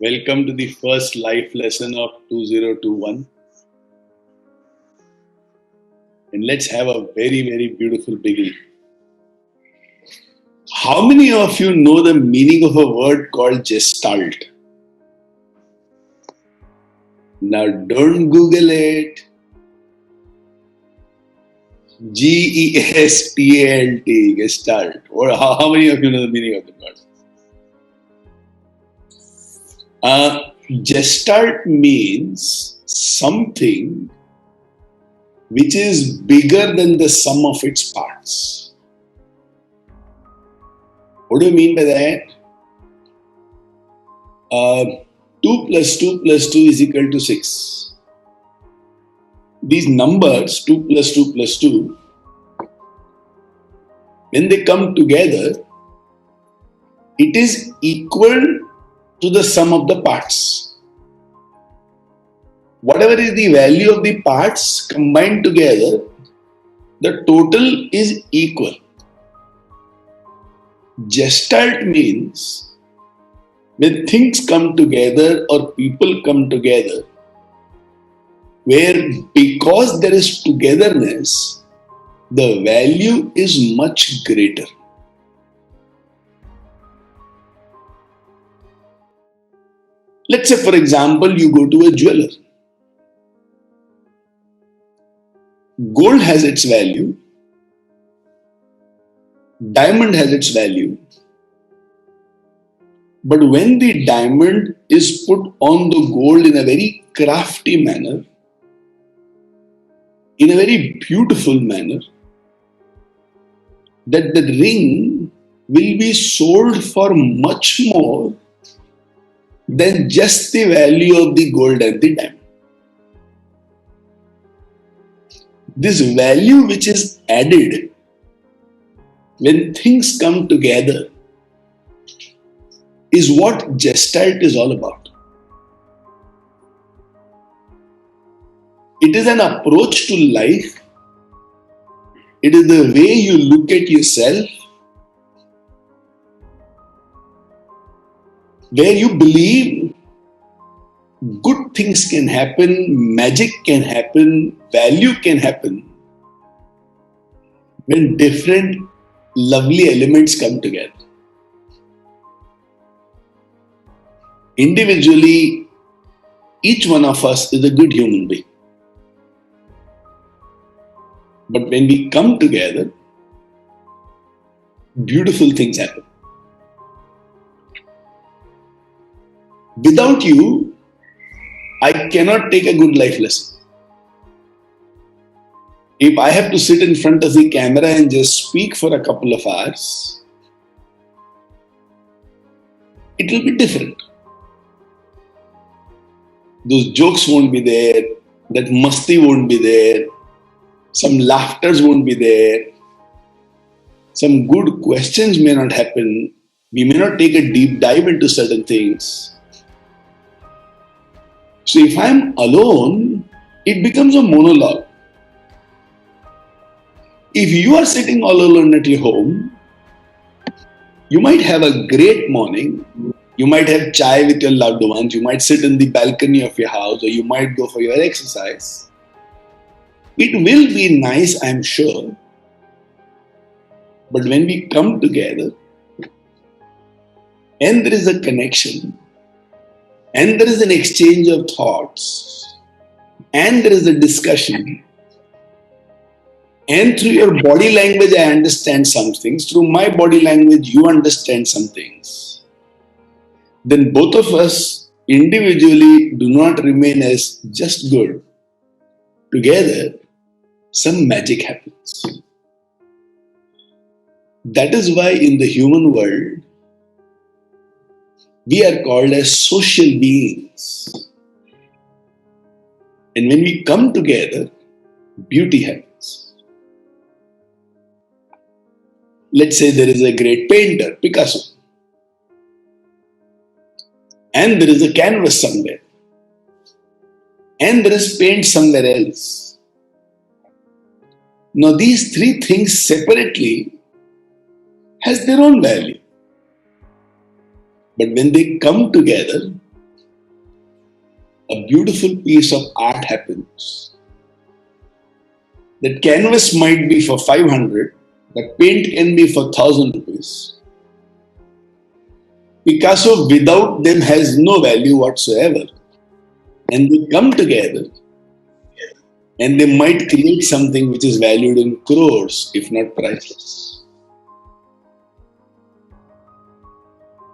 Welcome to the first life lesson of 2021. And let's have a very, very beautiful beginning. How many of you know the meaning of a word called gestalt? Now, don't Google it. Gestalt, gestalt. Or how many of you know the meaning of the word? Gestalt means something which is bigger than the sum of its parts. What do you mean by that? 2 plus 2 plus 2 is equal to 6. These numbers, 2 plus 2 plus 2, when they come together, it is equal to the sum of the parts. Whatever is the value of the parts combined together, the total is equal. Gestalt means when things come together or people come together, where because there is togetherness, the value is much greater. Let's say, for example, you go to a jeweler. Gold has its value, diamond has its value, but when the diamond is put on the gold in a very crafty manner, in a very beautiful manner, that the ring will be sold for much more than just the value of the gold and the diamond. This value which is added when things come together is what gestalt is all about. It is an approach to life. It is the way you look at yourself, where you believe good things can happen, magic can happen, value can happen when different lovely elements come together. Individually, each one of us is a good human being. But when we come together, beautiful things happen. Without you, I cannot take a good life lesson. If I have to sit in front of the camera and just speak for a couple of hours, it will be different. Those jokes won't be there, that masti won't be there, some laughters won't be there, some good questions may not happen, we may not take a deep dive into certain things. So if I'm alone, it becomes a monologue. If you are sitting all alone at your home, you might have a great morning, you might have chai with your loved ones, you might sit in the balcony of your house, or you might go for your exercise. It will be nice, I'm sure. But when we come together, and there is a connection, and there is an exchange of thoughts, and there is a discussion, and through your body language I understand some things, through my body language you understand some things, then both of us individually do not remain as just good. Together, some magic happens. That is why in the human world, we are called as social beings. And when we come together, beauty happens. Let's say there is a great painter, Picasso, and there is a canvas somewhere, and there is paint somewhere else. Now these three things separately has their own value. But when they come together, a beautiful piece of art happens. That canvas might be for 500, the paint can be for 1000 rupees. Picasso without them has no value whatsoever. And they come together and they might create something which is valued in crores, if not priceless.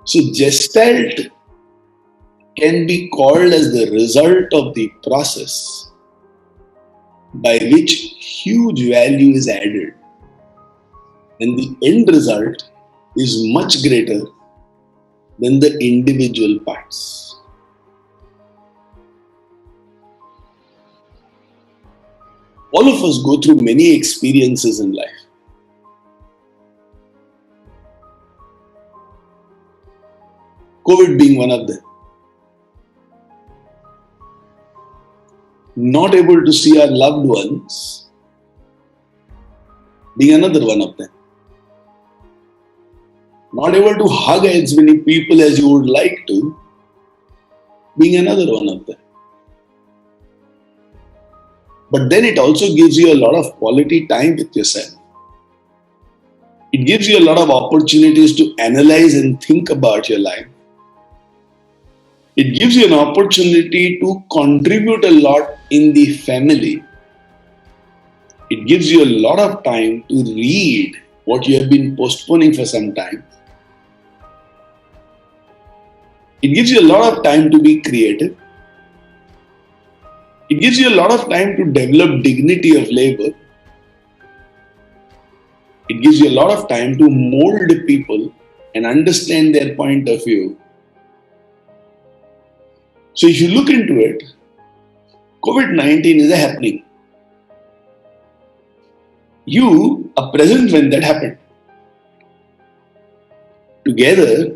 So Gestalt can be called as the result of the process by which huge value is added. And the end result is much greater than the individual parts. All of us go through many experiences in life. COVID being one of them. Not able to see our loved ones being another one of them. Not able to hug as many people as you would like to being another one of them. But then it also gives you a lot of quality time with yourself. It gives you a lot of opportunities to analyze and think about your life. It gives you an opportunity to contribute a lot in the family. It gives you a lot of time to read what you have been postponing for some time. It gives you a lot of time to be creative. It gives you a lot of time to develop dignity of labor. It gives you a lot of time to mold people and understand their point of view. So if you look into it, COVID-19 is a happening. You are present when that happened. Together,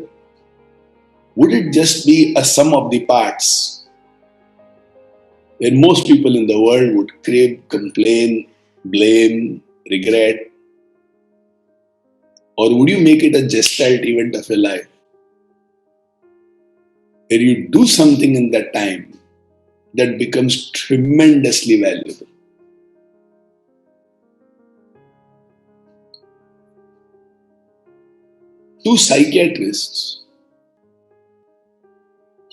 would it just be a sum of the parts where most people in the world would crave, complain, blame, regret? Or would you make it a gestalt event of your life where you do something in that time that becomes tremendously valuable? Two psychiatrists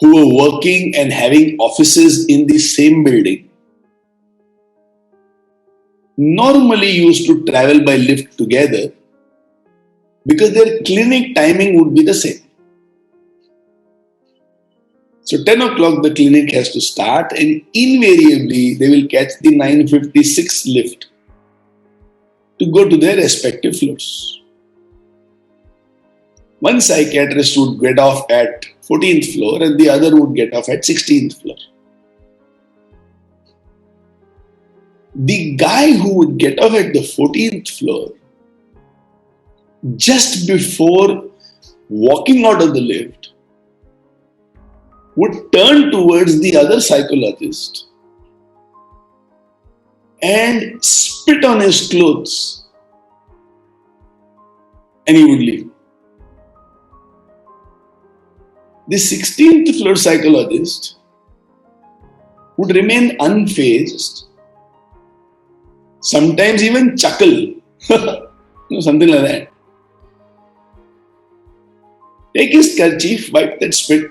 who were working and having offices in the same building normally used to travel by lift together because their clinic timing would be the same. So 10 o'clock the clinic has to start and invariably they will catch the 9:56 lift to go to their respective floors. One psychiatrist would get off at 14th floor and the other would get off at 16th floor. The guy who would get off at the 14th floor, just before walking out of the lift, would turn towards the other psychologist and spit on his clothes and he would leave. The 16th floor psychologist would remain unfazed, sometimes even chuckle, something like that. Take his kerchief, wipe that spit,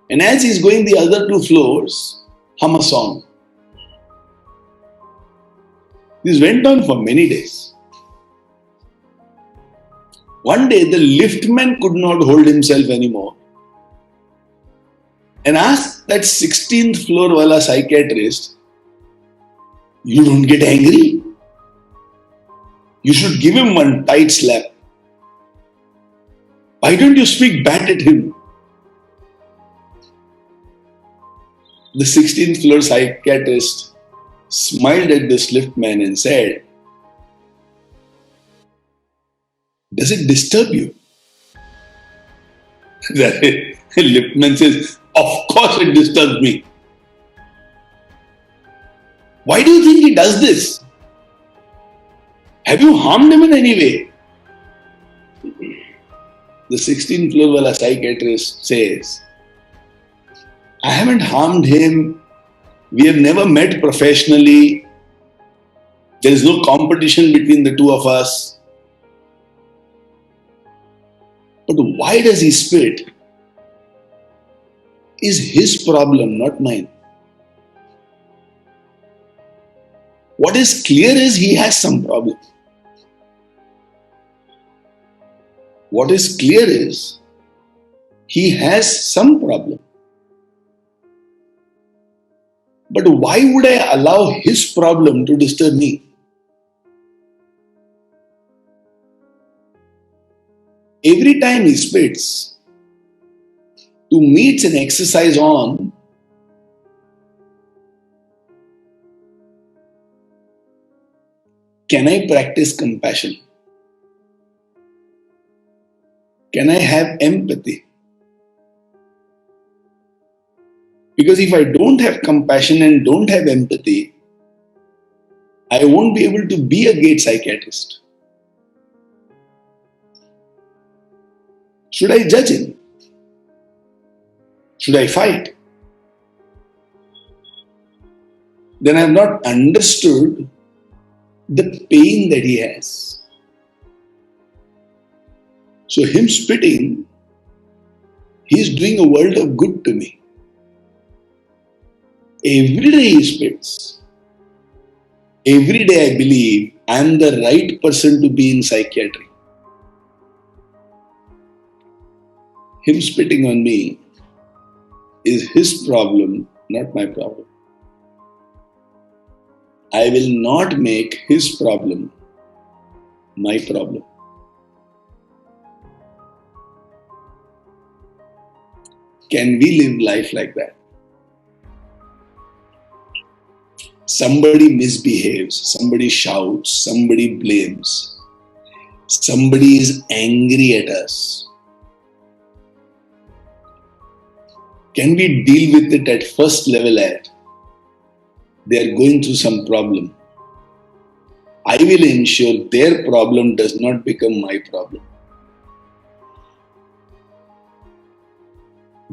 and as he's going the other two floors, hum a song. This went on for many days. One day, the liftman could not hold himself anymore and asked that 16th floor wala psychiatrist, "You don't get angry? You should give him one tight slap. Why don't you speak back at him?" The 16th floor psychiatrist smiled at this liftman and said, "Does it disturb you?" The liftman says, "Of course it disturbs me. Why do you think he does this? Have you harmed him in any way?" The 16th floor wala psychiatrist says, I haven't harmed him. We have never met professionally. There is no competition between the two of us. But why does he spit? Is his problem, not mine. What is clear is he has some problem. What is clear is he has some problem. But why would I allow his problem to disturb me? Every time he spits, to me it's an exercise on can I practice compassion? Can I have empathy? Because if I don't have compassion and don't have empathy, I won't be able to be a great psychiatrist. Should I judge him? Should I fight? Then I have not understood the pain that he has. So him spitting, he's doing a world of good to me. Every day he spits. Every day I believe I am the right person to be in psychiatry. Him spitting on me is his problem, not my problem. I will not make his problem my problem. Can we live life like that? Somebody misbehaves, somebody shouts, somebody blames, somebody is angry at us. Can we deal with it at first level at they are going through some problem? I will ensure their problem does not become my problem.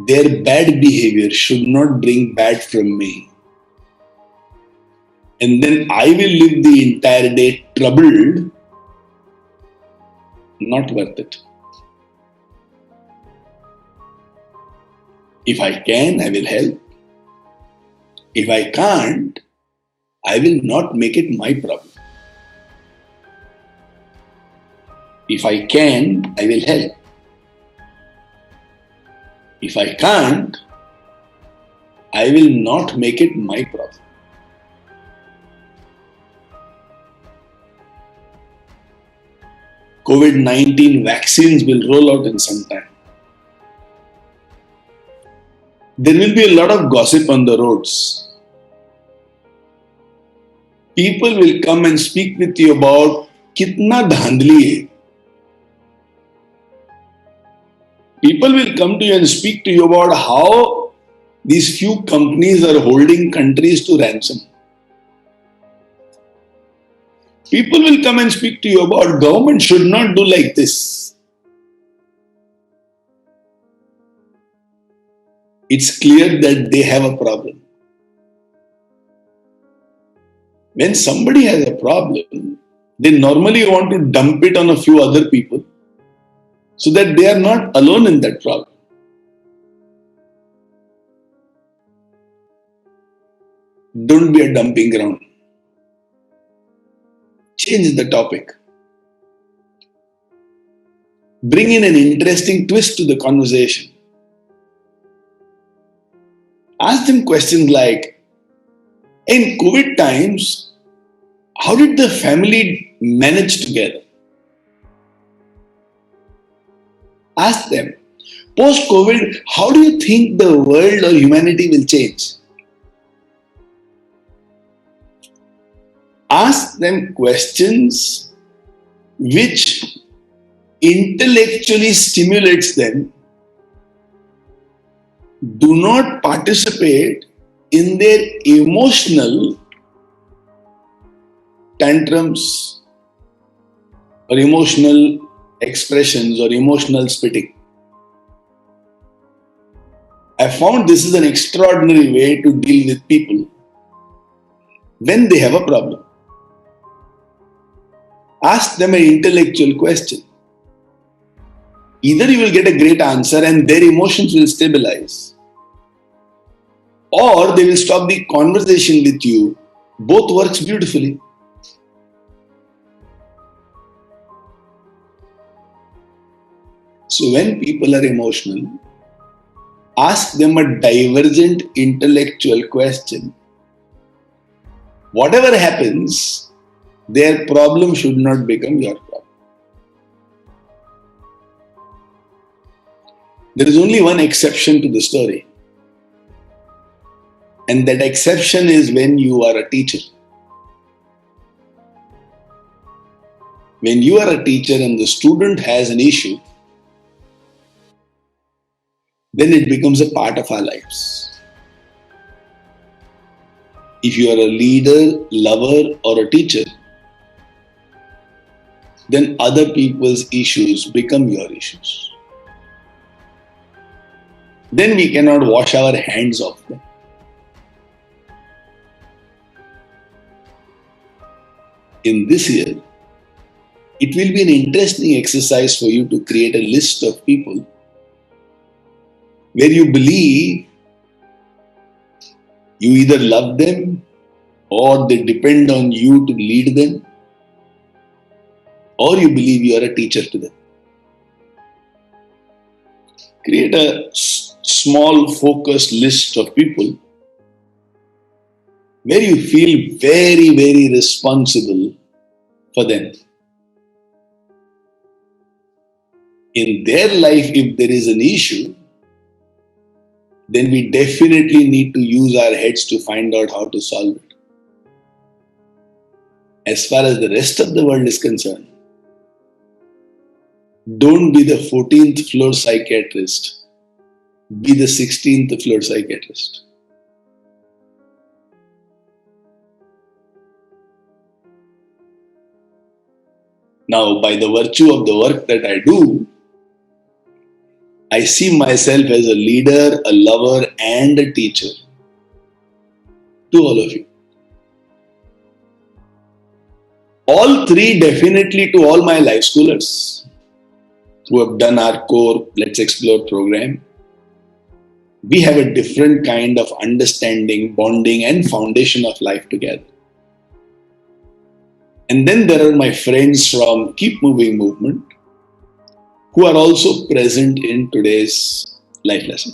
Their bad behavior should not bring bad from me. And then I will live the entire day troubled. Not worth it. If I can, I will help. If I can't, I will not make it my problem. If I can, I will help. If I can't, I will not make it my problem. COVID-19 vaccines will roll out in some time. There will be a lot of gossip on the roads. People will come and speak with you about kitna dhandli hai. People will come to you and speak to you about how these few companies are holding countries to ransom. People will come and speak to you about government should not do like this. It's clear that they have a problem. When somebody has a problem, they normally want to dump it on a few other people so that they are not alone in that problem. Don't be a dumping ground. Change the topic. Bring in an interesting twist to the conversation. Ask them questions like, in COVID times, how did the family manage together? Ask them, post-COVID, how do you think the world or humanity will change? Ask them questions which intellectually stimulates them. Do not participate in their emotional tantrums or emotional expressions or emotional spitting. I found this is an extraordinary way to deal with people when they have a problem. Ask them an intellectual question. Either you will get a great answer and their emotions will stabilize, or they will stop the conversation with you. Both works beautifully. So when people are emotional, ask them a divergent intellectual question. Whatever happens, their problem should not become your problem. There is only one exception to the story. And that exception is when you are a teacher. When you are a teacher and the student has an issue, then it becomes a part of our lives. If you are a leader, lover, or a teacher, then other people's issues become your issues. Then we cannot wash our hands off them. In this year, it will be an interesting exercise for you to create a list of people where you believe you either love them or they depend on you to lead them, or you believe you are a teacher to them. Create a small focused list of people where you feel very, very responsible for them. In their life, if there is an issue, then we definitely need to use our heads to find out how to solve it. As far as the rest of the world is concerned, don't be the 14th floor psychiatrist. Be the 16th floor psychiatrist. Now, by the virtue of the work that I do, I see myself as a leader, a lover, and a teacher to all of you. All three definitely to all my life schoolers who have done our core Let's Explore program. We have a different kind of understanding, bonding, and foundation of life together. And then there are my friends from Keep Moving movement who are also present in today's life lesson.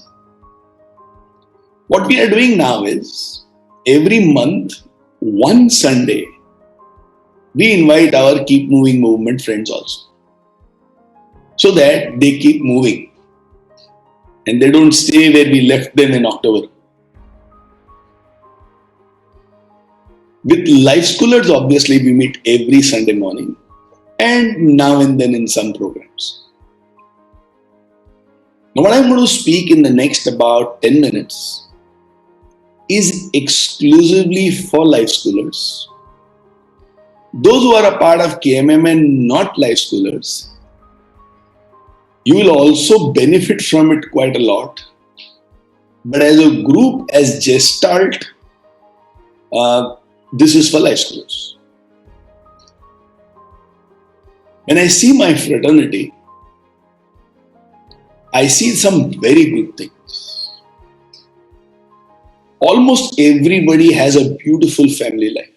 What we are doing now is every month, one Sunday, we invite our Keep Moving movement friends also, so that they keep moving and they don't stay where we left them in October. With life schoolers, obviously, we meet every Sunday morning and now and then in some programs. Now, what I'm going to speak in the next about 10 minutes is exclusively for life schoolers. Those who are a part of KMM and not life schoolers, you will also benefit from it quite a lot. But as a group, as GESTALT, this is for life schoolers. When I see my fraternity, I see some very good things. Almost everybody has a beautiful family life.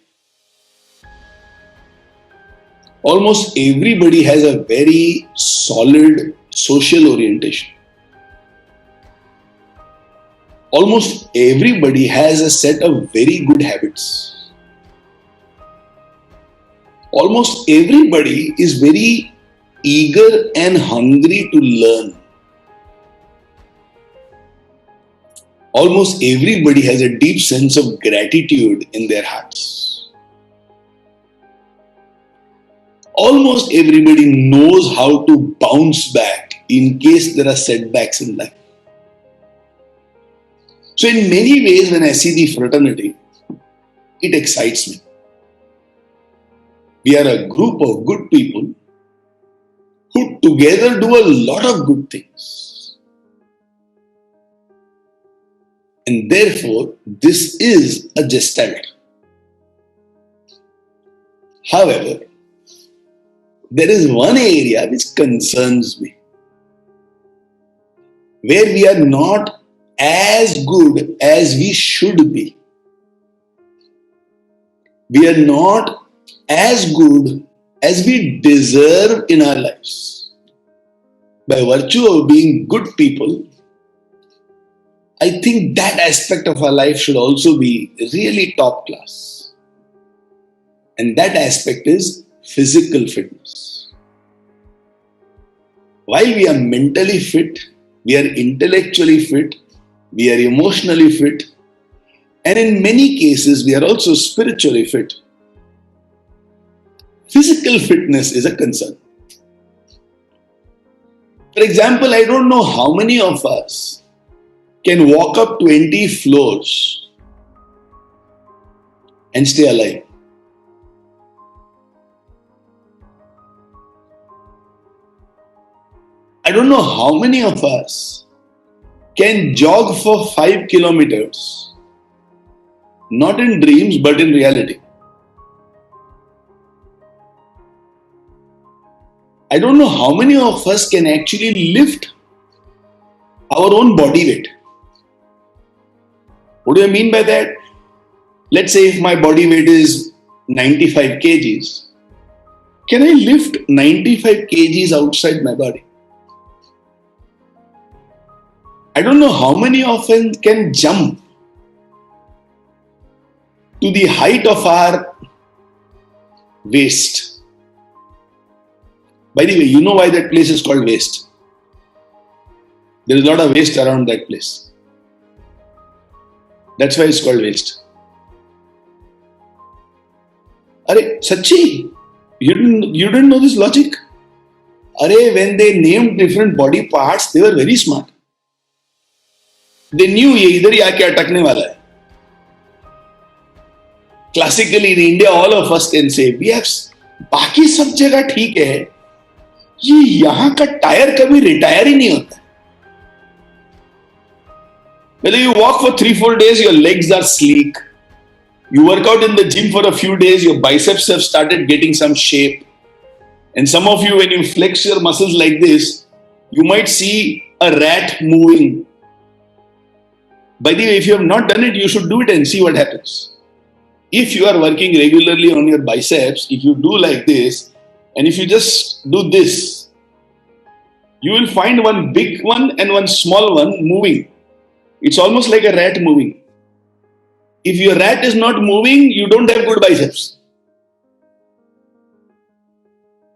Almost everybody has a very solid social orientation. Almost everybody has a set of very good habits. Almost everybody is very eager and hungry to learn. Almost everybody has a deep sense of gratitude in their hearts. Almost everybody knows how to bounce back in case there are setbacks in life. So in many ways, when I see the fraternity, it excites me. We are a group of good people who together do a lot of good things. And therefore, this is a gestalt. However, there is one area which concerns me, where we are not as good as we should be. We are not as good as we deserve in our lives. By virtue of being good people, I think that aspect of our life should also be really top class. And that aspect is physical fitness. While we are mentally fit, we are intellectually fit, we are emotionally fit, and in many cases, we are also spiritually fit. Physical fitness is a concern. For example, I don't know how many of us can walk up 20 floors and stay alive. I don't know how many of us can jog for 5 kilometers, not in dreams but in reality. I don't know how many of us can actually lift our own body weight. What do I mean by that? Let's say if my body weight is 95 kgs, can I lift 95 kgs outside my body? I don't know how many of us can jump to the height of our waist. By the way, you know why that place is called waist? There is a lot of waste around that place. That's why it's called waste. Are, Sachi, you didn't know this logic? Are, when they named different body parts, they were very smart. They knew ये इधर ही आके अटकने वाला है. Classically in India, all of us can say we have बाकी सब जगह ठीक है, ये यहाँ का टायर कभी रिटायर ही नहीं होता. Whether you walk for 3-4 days, your legs are sleek. You work out in the gym for a few days, your biceps have started getting some shape. And some of you, when you flex your muscles like this, you might see a rat moving. By the way, if you have not done it, you should do it and see what happens. If you are working regularly on your biceps, if you do like this, and if you just do this, you will find one big one and one small one moving. It's almost like a rat moving. If your rat is not moving, you don't have good biceps.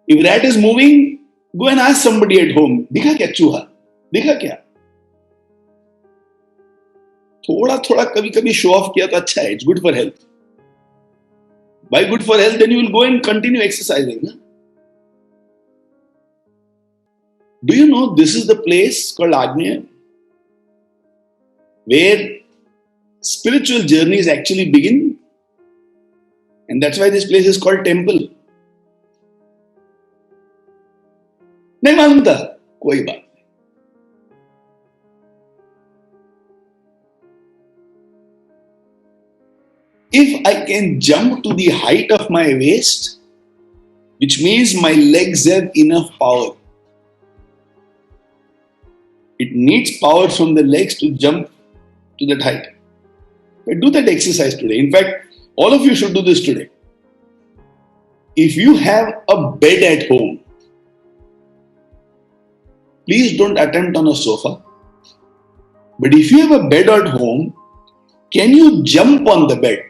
If rat is moving, go and ask somebody at home, दिखा क्या चूहा? दिखा क्या? थोड़ा थोड़ा कभी कभी show off किया तो अच्छा है. It's good for health. By good for health, then you will go and continue exercising. Huh? Do you know this is the place called Agnya, where spiritual journeys actually begin? And that's why this place is called temple. नहीं मालूम था, कोई बात. If I can jump to the height of my waist, which means my legs have enough power. It needs power from the legs to jump to that height. But do that exercise today. In fact, all of you should do this today. If you have a bed at home, please don't attempt on a sofa. But if you have a bed at home, can you jump on the bed?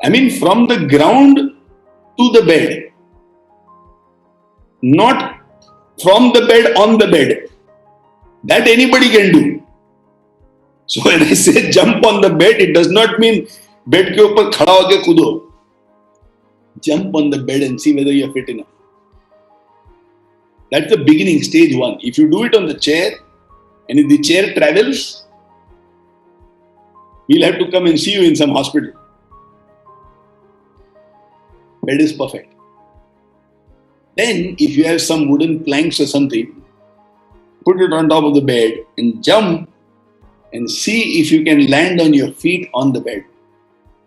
I mean, from the ground to the bed. Not from the bed on the bed. That anybody can do. So when I say jump on the bed, it does not mean bed ke upar khada hoke kudo. Jump on the bed and see whether you are fit enough. That's the beginning, stage 1. If you do it on the chair, and if the chair travels, we'll have to come and see you in some hospital. Bed is perfect. Then, if you have some wooden planks or something, put it on top of the bed and jump and see if you can land on your feet on the bed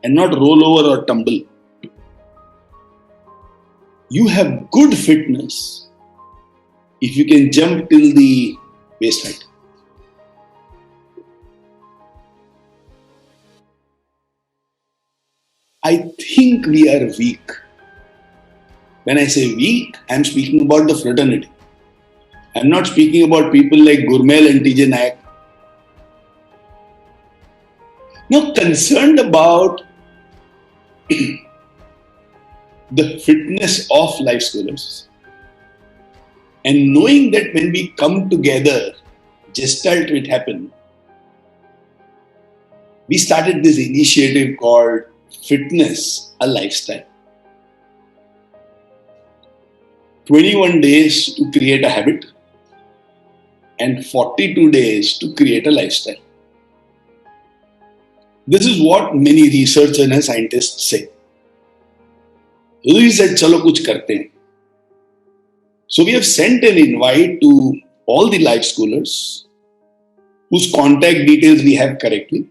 and not roll over or tumble. You have good fitness if you can jump till the waist height. I think we are weak. When I say weak, I am speaking about the fraternity. I am not speaking about people like Gurmel and TJ Nayak. Now, concerned about the fitness of life scholars and knowing that when we come together, GESTALT will happen. We started this initiative called Fitness, a Lifestyle. 21 days to create a habit and 42 days to create a lifestyle. This is what many researchers and scientists say. So we said, chalo kuch karte hain. So we have sent an invite to all the life scholars whose contact details we have correctly.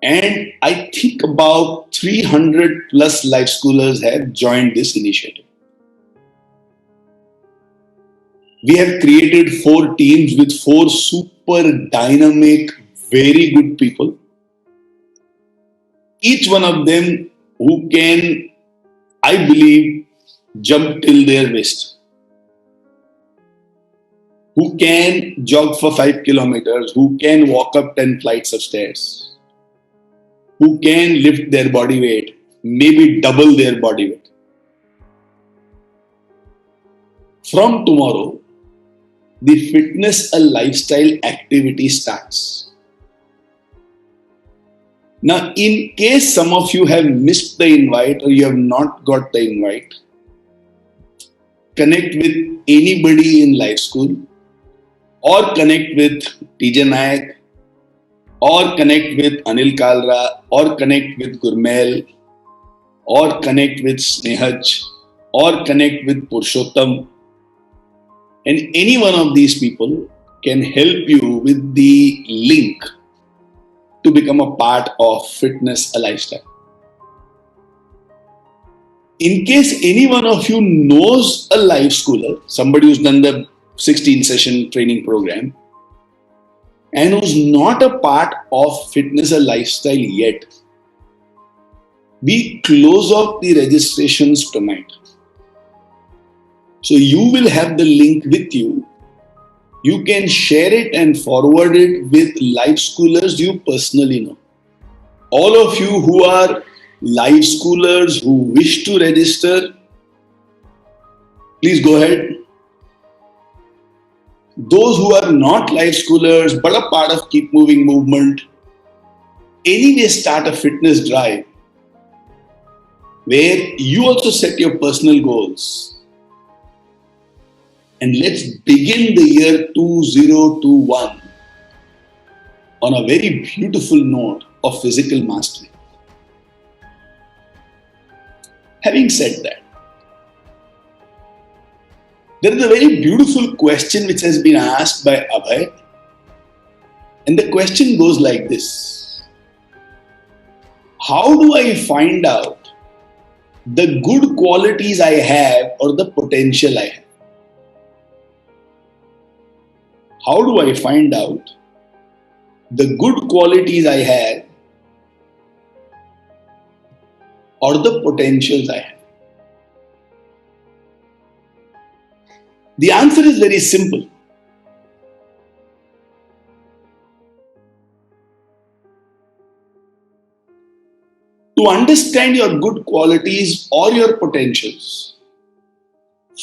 And I think about 300 plus life scholars have joined this initiative. We have created 4 teams with 4 super dynamic, very good people. Each one of them who can, I believe, jump till their waist. Who can jog for 5 kilometers, who can walk up 10 flights of stairs, who can lift their body weight, maybe double their body weight. From tomorrow, the Fitness a Lifestyle activity starts. Now, in case some of you have missed the invite or you have not got the invite, connect with anybody in life school or connect with TJ Nayak or connect with Anil Kalra or connect with Gurmel or connect with Snehaj or connect with Purushottam. And any one of these people can help you with the link to become a part of Fitness a Lifestyle. In case any one of you knows a life schooler, somebody who's done the 16-session training program and who's not a part of Fitness a Lifestyle yet, we close off the registrations tonight. So you will have the link with you. You can share it and forward it with life schoolers you personally know. All of you who are life schoolers who wish to register, please go ahead. Those who are not life schoolers but a part of Keep Moving movement, anyway start a fitness drive where you also set your personal goals. And let's begin the year 2021 on a very beautiful note of physical mastery. Having said that, there is a very beautiful question which has been asked by Abhay. And the question goes like this: how do I find out the good qualities I have or the potential I have? How do I find out the good qualities I have or the potentials I have? The answer is very simple. To understand your good qualities or your potentials,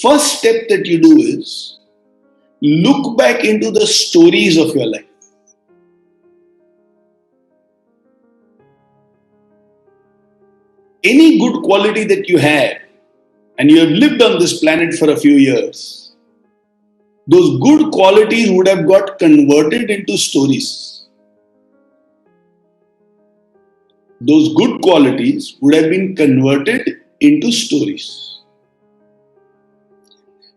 first step that you do is look back into the stories of your life. Any good quality that you have, and you have lived on this planet for a few years, those good qualities would have got converted into stories. Those good qualities would have been converted into stories.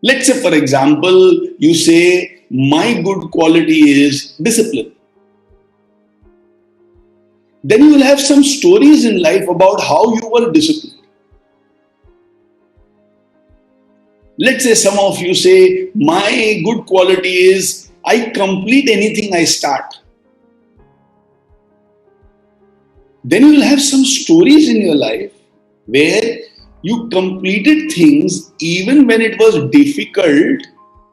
Let's say, for example, you say, my good quality is discipline. Then you will have some stories in life about how you were disciplined. Let's say some of you say, my good quality is I complete anything I start. Then you will have some stories in your life where you completed things even when it was difficult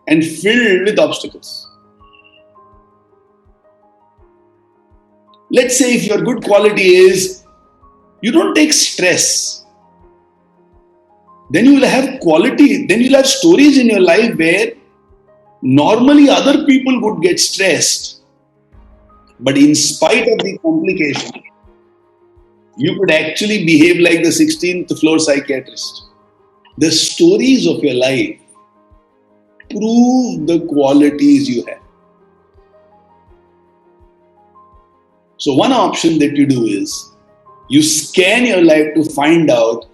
and filled with obstacles. Let's say if your good quality is you don't take stress, then you will have quality, then you'll have stories in your life where normally other people would get stressed, but in spite of the complication, you could actually behave like the 16th floor psychiatrist. The stories of your life prove the qualities you have. So one option that you do is you scan your life to find out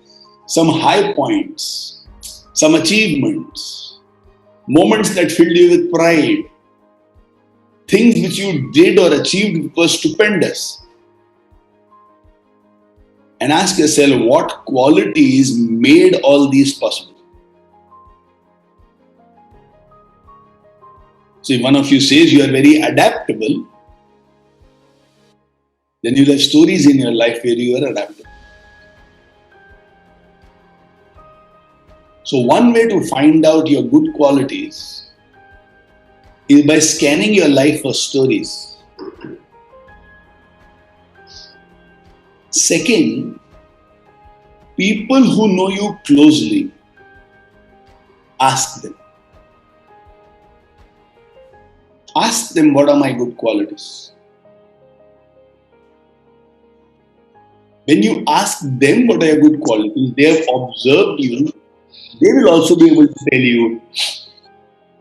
some high points, some achievements, moments that filled you with pride, things which you did or achieved which were stupendous. And ask yourself what qualities made all these possible. So if one of you says you are very adaptable, then you'll have stories in your life where you are adaptable. So one way to find out your good qualities is by scanning your life for stories. Second, people who know you closely, ask them. Ask them, what are my good qualities? When you ask them what are your good qualities, they have observed you, they will also be able to tell you,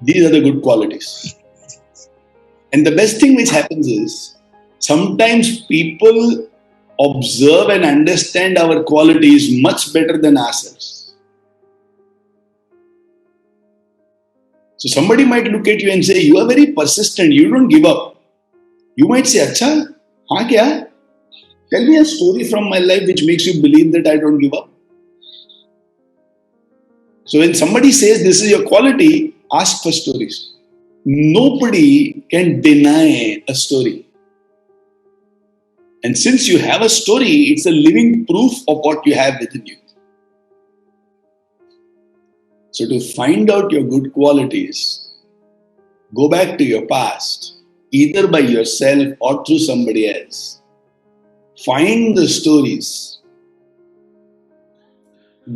these are the good qualities. And the best thing which happens is, sometimes people observe and understand our qualities much better than ourselves. So somebody might look at you and say, you are very persistent, you don't give up. You might say, Acha, haan kya? Tell me a story from my life which makes you believe that I don't give up. So when somebody says this is your quality, ask for stories. Nobody can deny a story. And since you have a story, it's a living proof of what you have within you. So to find out your good qualities, go back to your past, either by yourself or through somebody else. Find the stories.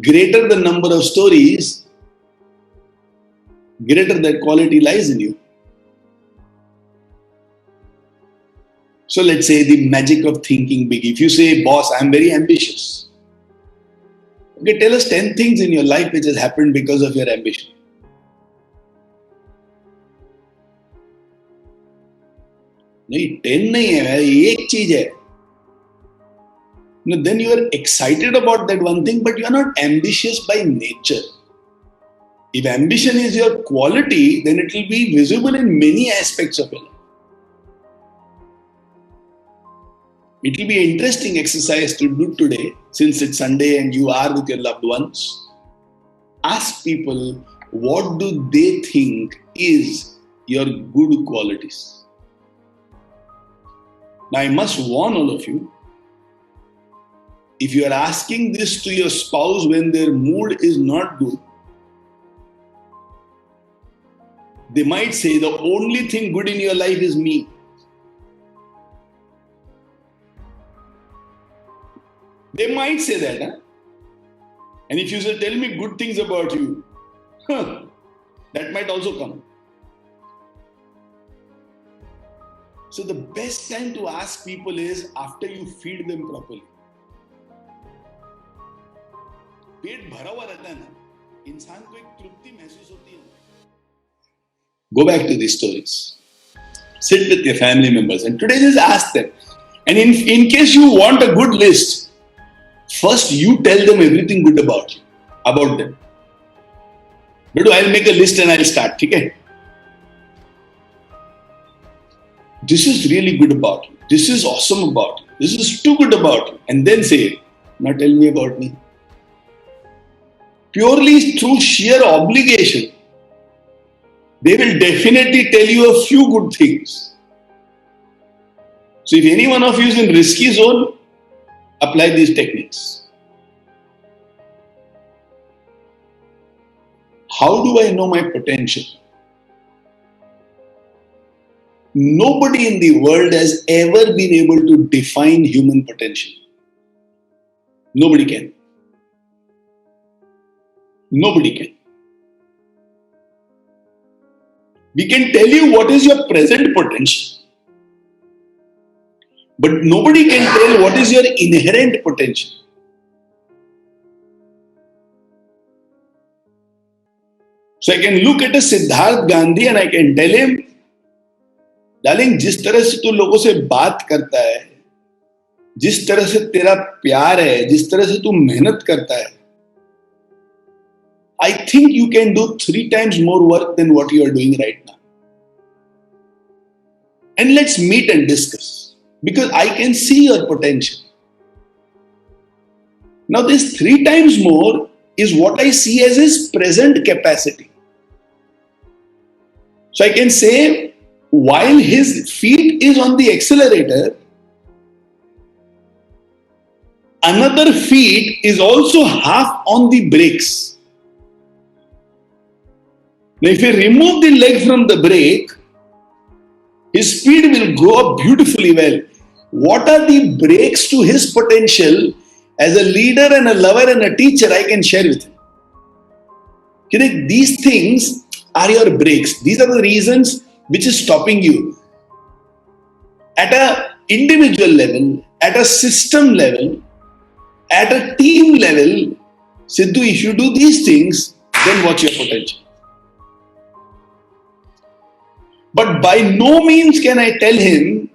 Greater the number of stories, greater that quality lies in you. So let's say the magic of thinking big. If you say, boss, I'm very ambitious. Okay, tell us 10 things in your life which has happened because of your ambition. नहीं 10 नहीं है भाई, एक चीज है. No, then you are excited about that one thing, but you are not ambitious by nature. If ambition is your quality, then it will be visible in many aspects of your life. It will be an interesting exercise to do today, since it's Sunday and you are with your loved ones. Ask people, what do they think is your good qualities? Now I must warn all of you, if you are asking this to your spouse when their mood is not good, they might say the only thing good in your life is me. They might say that. Huh? And if you say, tell me good things about you, that might also come. So the best time to ask people is after you feed them properly. पेट भरा हुआ रहता है ना, इंसान को एक तृप्ति महसूस होती है. Go back to these stories. Sit with your family members and today just ask them. And in case you want a good list, first you tell them everything good about you, about them. But I'll make a list and I'll start. Okay? This is really good about you. This is awesome about you. This is too good about you. And then say, now tell me about me. Purely through sheer obligation, they will definitely tell you a few good things. So if any one of you is in risky zone, apply these techniques. How do I know my potential? Nobody in the world has ever been able to define human potential. Nobody can. Nobody can. We can tell you what is your present potential, but nobody can tell what is your inherent potential. So I can look at a Siddharth Gandhi and I can tell him, darling जिस तरह से तू लोगों से बात करता है, जिस तरह से तेरा प्यार है, जिस तरह से तू मेहनत करता है, I think you can do 3 times more work than what you are doing right now. And let's meet and discuss, because I can see your potential. Now this 3 times more is what I see as his present capacity. So I can say, while his feet is on the accelerator, another feet is also half on the brakes. Now if you remove the leg from the brake, his speed will go up beautifully well. What are the brakes to his potential? As a leader and a lover and a teacher, I can share with him. These things are your brakes. These are the reasons which is stopping you. At an individual level, at a system level, at a team level, Sidhu, if you do these things, then watch your potential. But by no means can I tell him,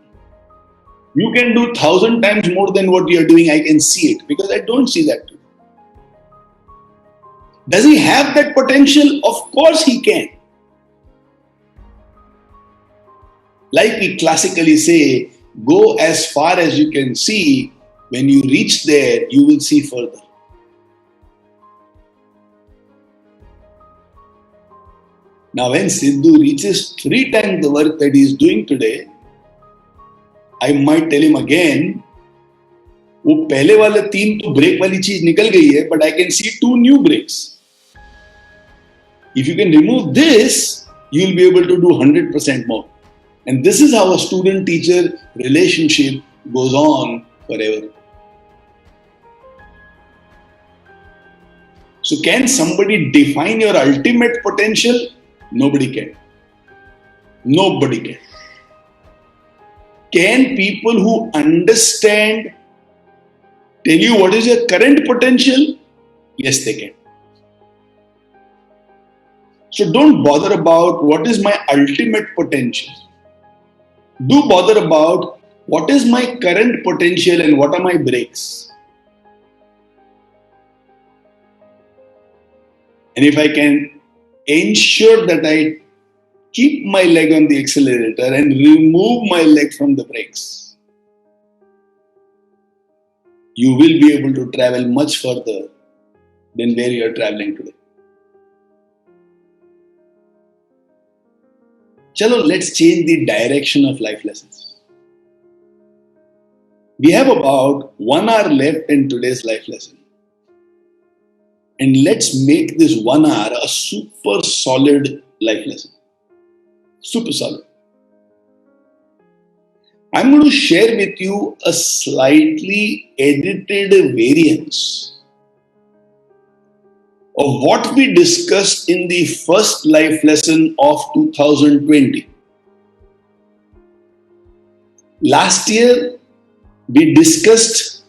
you can do 1,000 times more than what you are doing. I can see it, because I don't see that. Does he have that potential? Of course he can. Like we classically say, go as far as you can see. When you reach there, you will see further. Now when Sidhu reaches 3 times the work that he is doing today, I might tell him again, वो पहले वाले 3 तो break वाली चीज निकल गई है, but I can see 2 new brakes. If you can remove this, you will be able to do 100% more. And this is how a student-teacher relationship goes on forever. So can somebody define your ultimate potential? Nobody can. Nobody can. Can people who understand tell you what is your current potential? Yes, they can. So don't bother about what is my ultimate potential. Do bother about what is my current potential and what are my brakes. And if I can ensure that I keep my leg on the accelerator and remove my leg from the brakes, you will be able to travel much further than where you are traveling today. Chalo, let's change the direction of life lessons. We have about 1 hour left in today's life lesson. And let's make this 1 hour a super solid life lesson. Super solid. I'm going to share with you a slightly edited variance of what we discussed in the first life lesson of 2020. Last year, we discussed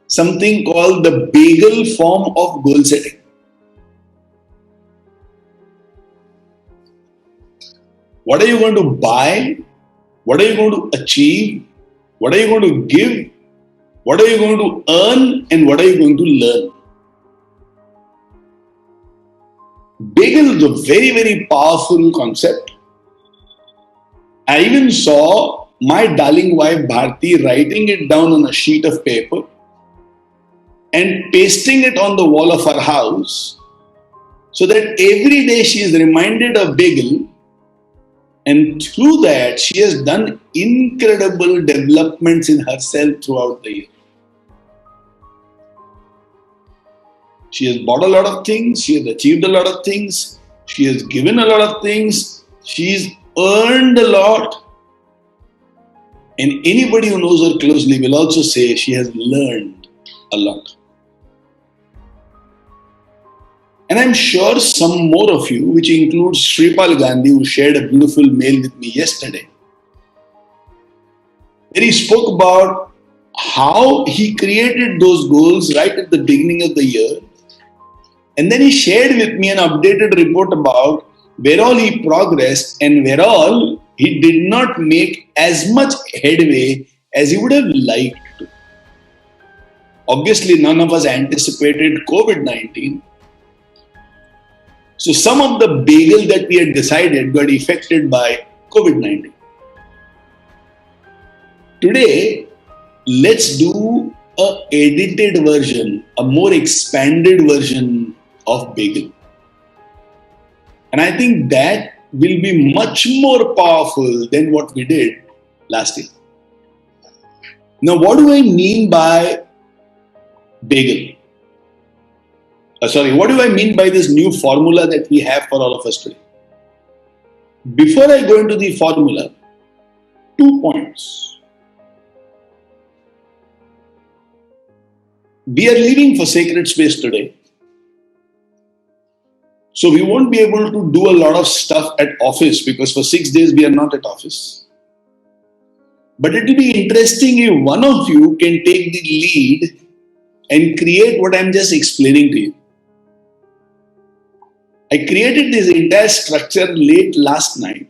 something called the bagel form of goal setting. What are you going to buy? What are you going to achieve? What are you going to give? What are you going to earn? And what are you going to learn? Bagel is a very, very powerful concept. I even saw my darling wife Bharti writing it down on a sheet of paper and pasting it on the wall of her house so that every day she is reminded of bagel, and through that she has done incredible developments in herself throughout the year. She has bought a lot of things, she has achieved a lot of things, she has given a lot of things, she's earned a lot. And anybody who knows her closely will also say she has learned a lot. And I'm sure some more of you, which includes Shripal Gandhi, who shared a beautiful mail with me yesterday, where he spoke about how he created those goals right at the beginning of the year. And then he shared with me an updated report about where all he progressed and where all he did not make as much headway as he would have liked to. Obviously, none of us anticipated COVID-19. So some of the bagel that we had decided got affected by COVID-19. Today, let's do an edited version, a more expanded version of bagel. And I think that will be much more powerful than what we did last year. Now, what do I mean by bagel? What do I mean by this new formula that we have for all of us today? Before I go into the formula, 2 points. We are leaving for sacred space today. So we won't be able to do a lot of stuff at office because for 6 days we are not at office. But it will be interesting if one of you can take the lead and create what I'm just explaining to you. I created this entire structure late last night.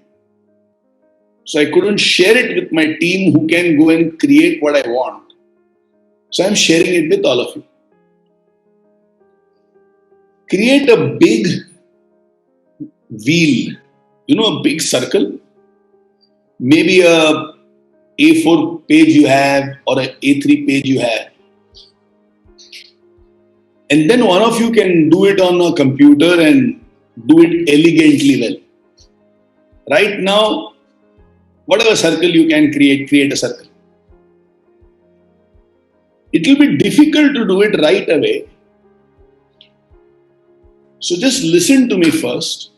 So I couldn't share it with my team who can go and create what I want. So I'm sharing it with all of you. Create a big wheel, a big circle. Maybe a A4 page you have or an A3 page you have. And then one of you can do it on a computer and do it elegantly well. Right now, whatever circle you can create a circle. It will be difficult to do it right away. So just listen to me first.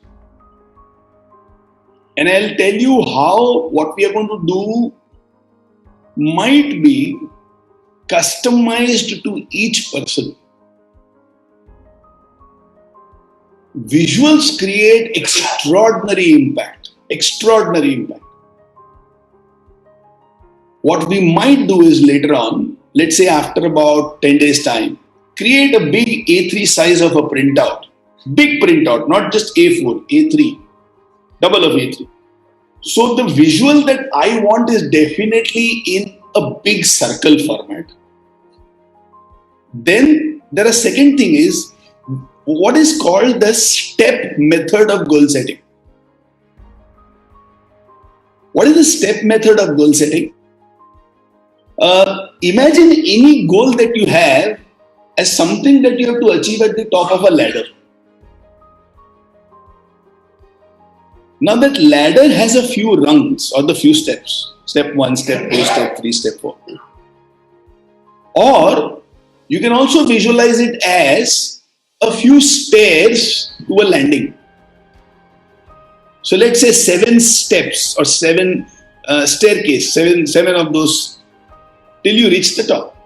And I'll tell you how what we are going to do might be customized to each person. Visuals create extraordinary impact. What we might do is later on, let's say after about 10 days time, create a big A3 size of a printout. Big printout, not just A4, A3, double of A3. So the visual that I want is definitely in a big circle format. Then there are second thing is what is called the step method of goal setting. What is the step method of goal setting? Imagine any goal that you have as something that you have to achieve at the top of a ladder. Now that ladder has a few rungs or the few steps. Step 1, step 2, step 3, step 4. Or you can also visualize it as a few stairs to a landing. So let's say 7 steps or 7 staircase, seven of those till you reach the top.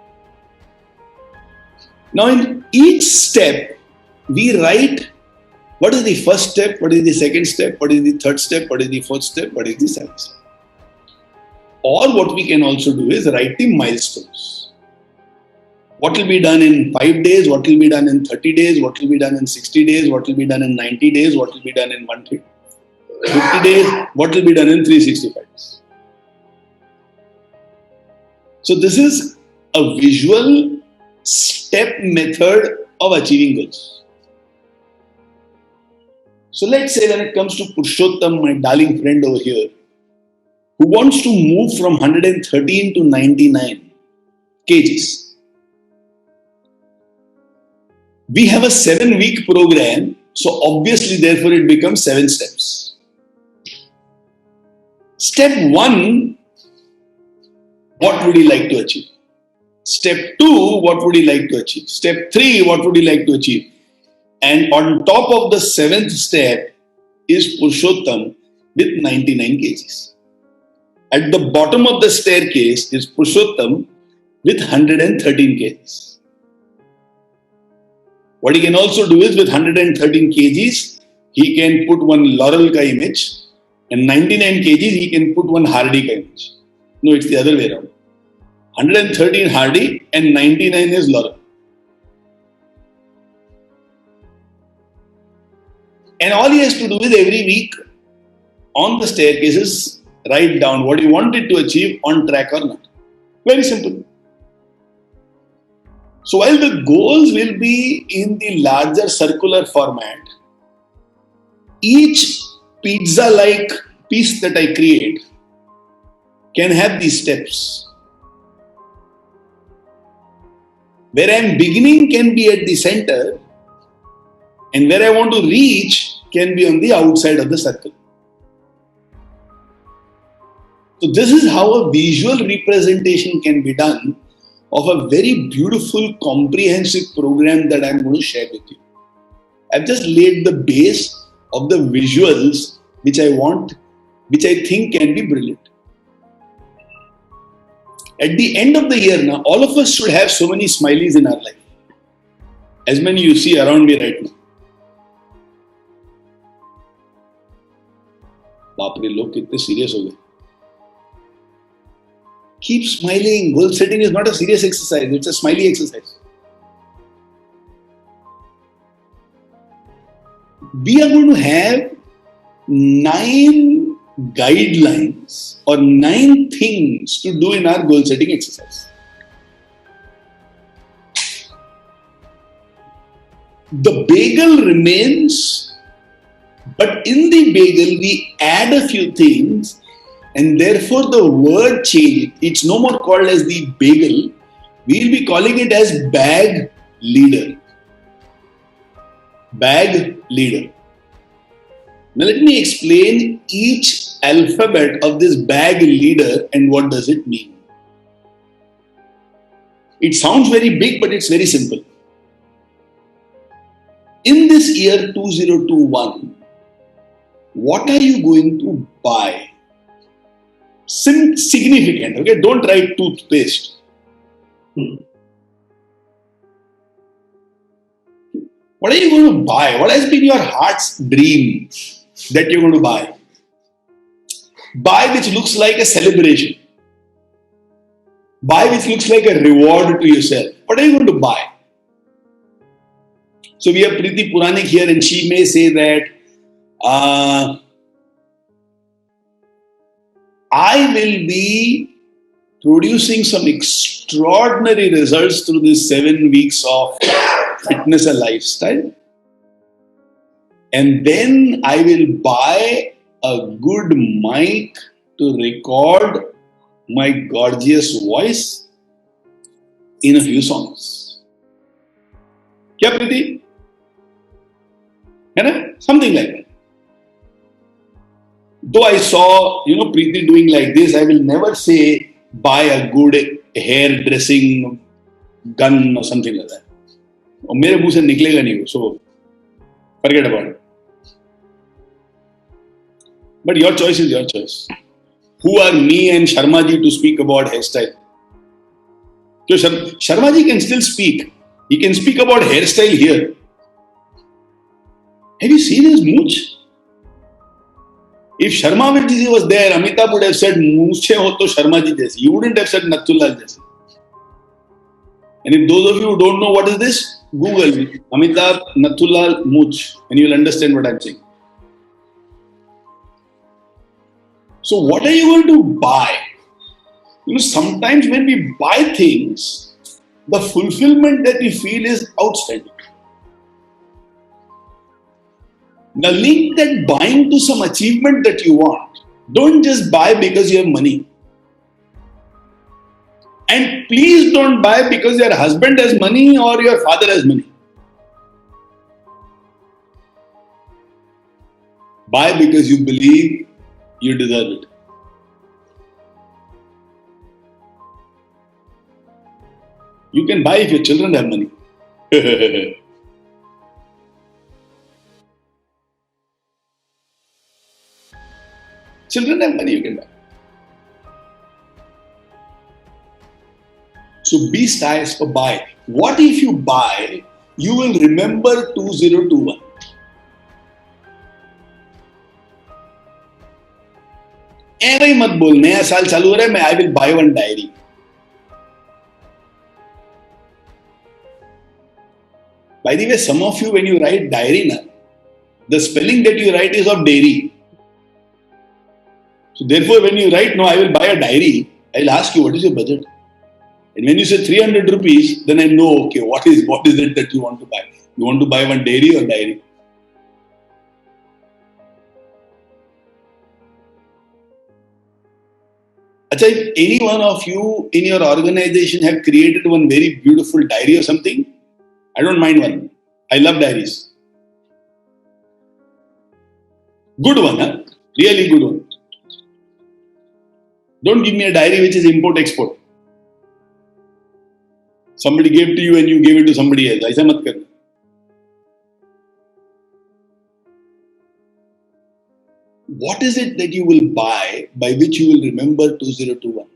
Now in each step, we write what is the first step, what is the second step, what is the third step, what is the fourth step, what is the seventh step. Or what we can also do is write the milestones. What will be done in 5 days, what will be done in 30 days, what will be done in 60 days, what will be done in 90 days, what will be done in 150 days, what will be done in 365 days. So this is a visual step method of achieving goals. So let's say when it comes to Purushottam, my darling friend over here, who wants to move from 113 to 99 kgs. We have a 7-week program, so obviously therefore it becomes 7 steps. Step 1, what would you like to achieve? Step 2, what would you like to achieve? Step 3, what would you like to achieve? And on top of the 7th step is Purushottam with 99 kgs. At the bottom of the staircase is Purushottam with 113 kgs. What he can also do is with 113 kgs, he can put one Laurel ka image, and 99 kgs, he can put one Hardy ka image. No, it's the other way around. 113 Hardy and 99 is Laurel. And all he has to do is every week on the staircases, write down what he wanted to achieve, on track or not. Very simple. So while the goals will be in the larger circular format, each pizza-like piece that I create can have these steps. Where I am beginning can be at the center, and where I want to reach can be on the outside of the circle. So this is how a visual representation can be done of a very beautiful, comprehensive program that I am going to share with you. I've just laid the base of the visuals which I want, which I think can be brilliant. At the end of the year now, all of us should have so many smileys in our life. As many you see around me right now. बाप रे, लोग कितने serious हो गए. Keep smiling. Goal setting is not a serious exercise. It's a smiley exercise. We are going to have 9 guidelines or 9 things to do in our goal setting exercise. The bagel remains, but in the bagel we add a few things, and therefore the word change. It's no more called as the bagel. We'll be calling it as bag leader. Bag leader. Now let me explain each alphabet of this bag leader and what does it mean. It sounds very big, but it's very simple. In this year 2021, what are you going to buy? Significant, okay? Don't write toothpaste. What are you going to buy? What has been your heart's dream that you're going to buy? Buy which looks like a celebration. Buy which looks like a reward to yourself. What are you going to buy? So we have Preeti Puranik here, and she may say that I will be producing some extraordinary results through these 7 weeks of fitness and lifestyle. And then I will buy a good mic to record my gorgeous voice in a few songs. Kya Preeti? Something like that. Though I saw, Preeti doing like this, I will never say buy a good hair dressing gun or something like that. और मेरे मुंह से निकलेगा नहीं वो, so forget about it. But your choice is your choice. Who are me and Sharma ji to speak about hairstyle? So Sharma ji can still speak. He can speak about hairstyle here. Have you seen his mooch? If Sharma ji was there, Amitabh would have said, "Mooche ho to Sharma ji jaisi." He wouldn't have said Nathulal jaisi. And if those of you who don't know what is this, Google Amitabh Nathulal mooch, and you will understand what I'm saying. So what are you going to buy? Sometimes when we buy things, the fulfillment that we feel is outstanding. Now link that buying to some achievement that you want. Don't just buy because you have money. And please don't buy because your husband has money or your father has money. Buy because you believe you deserve it. You can buy if your children have money. Children have money, you can buy. So B stands for buy. What if you buy, you will remember 2021. ऐਵੇਂ मत बोल, नया साल चालू हो रहा है, मैं I will buy one diary. By the way, some of you when you write diary, the spelling that you write is of dairy. So therefore, when you write, no, I will buy a diary, I'll ask you, what is your budget? And when you say 300 rupees, then I know, okay, what is it that you want to buy? You want to buy one dairy or diary? Achha, if any one of you in your organization have created one very beautiful diary or something, I don't mind one. I love diaries. Good one, huh? Really good one. Don't give me a diary which is import-export. Somebody gave to you and you gave it to somebody else. Aisa mat karna. What is it that you will buy by which you will remember 2021?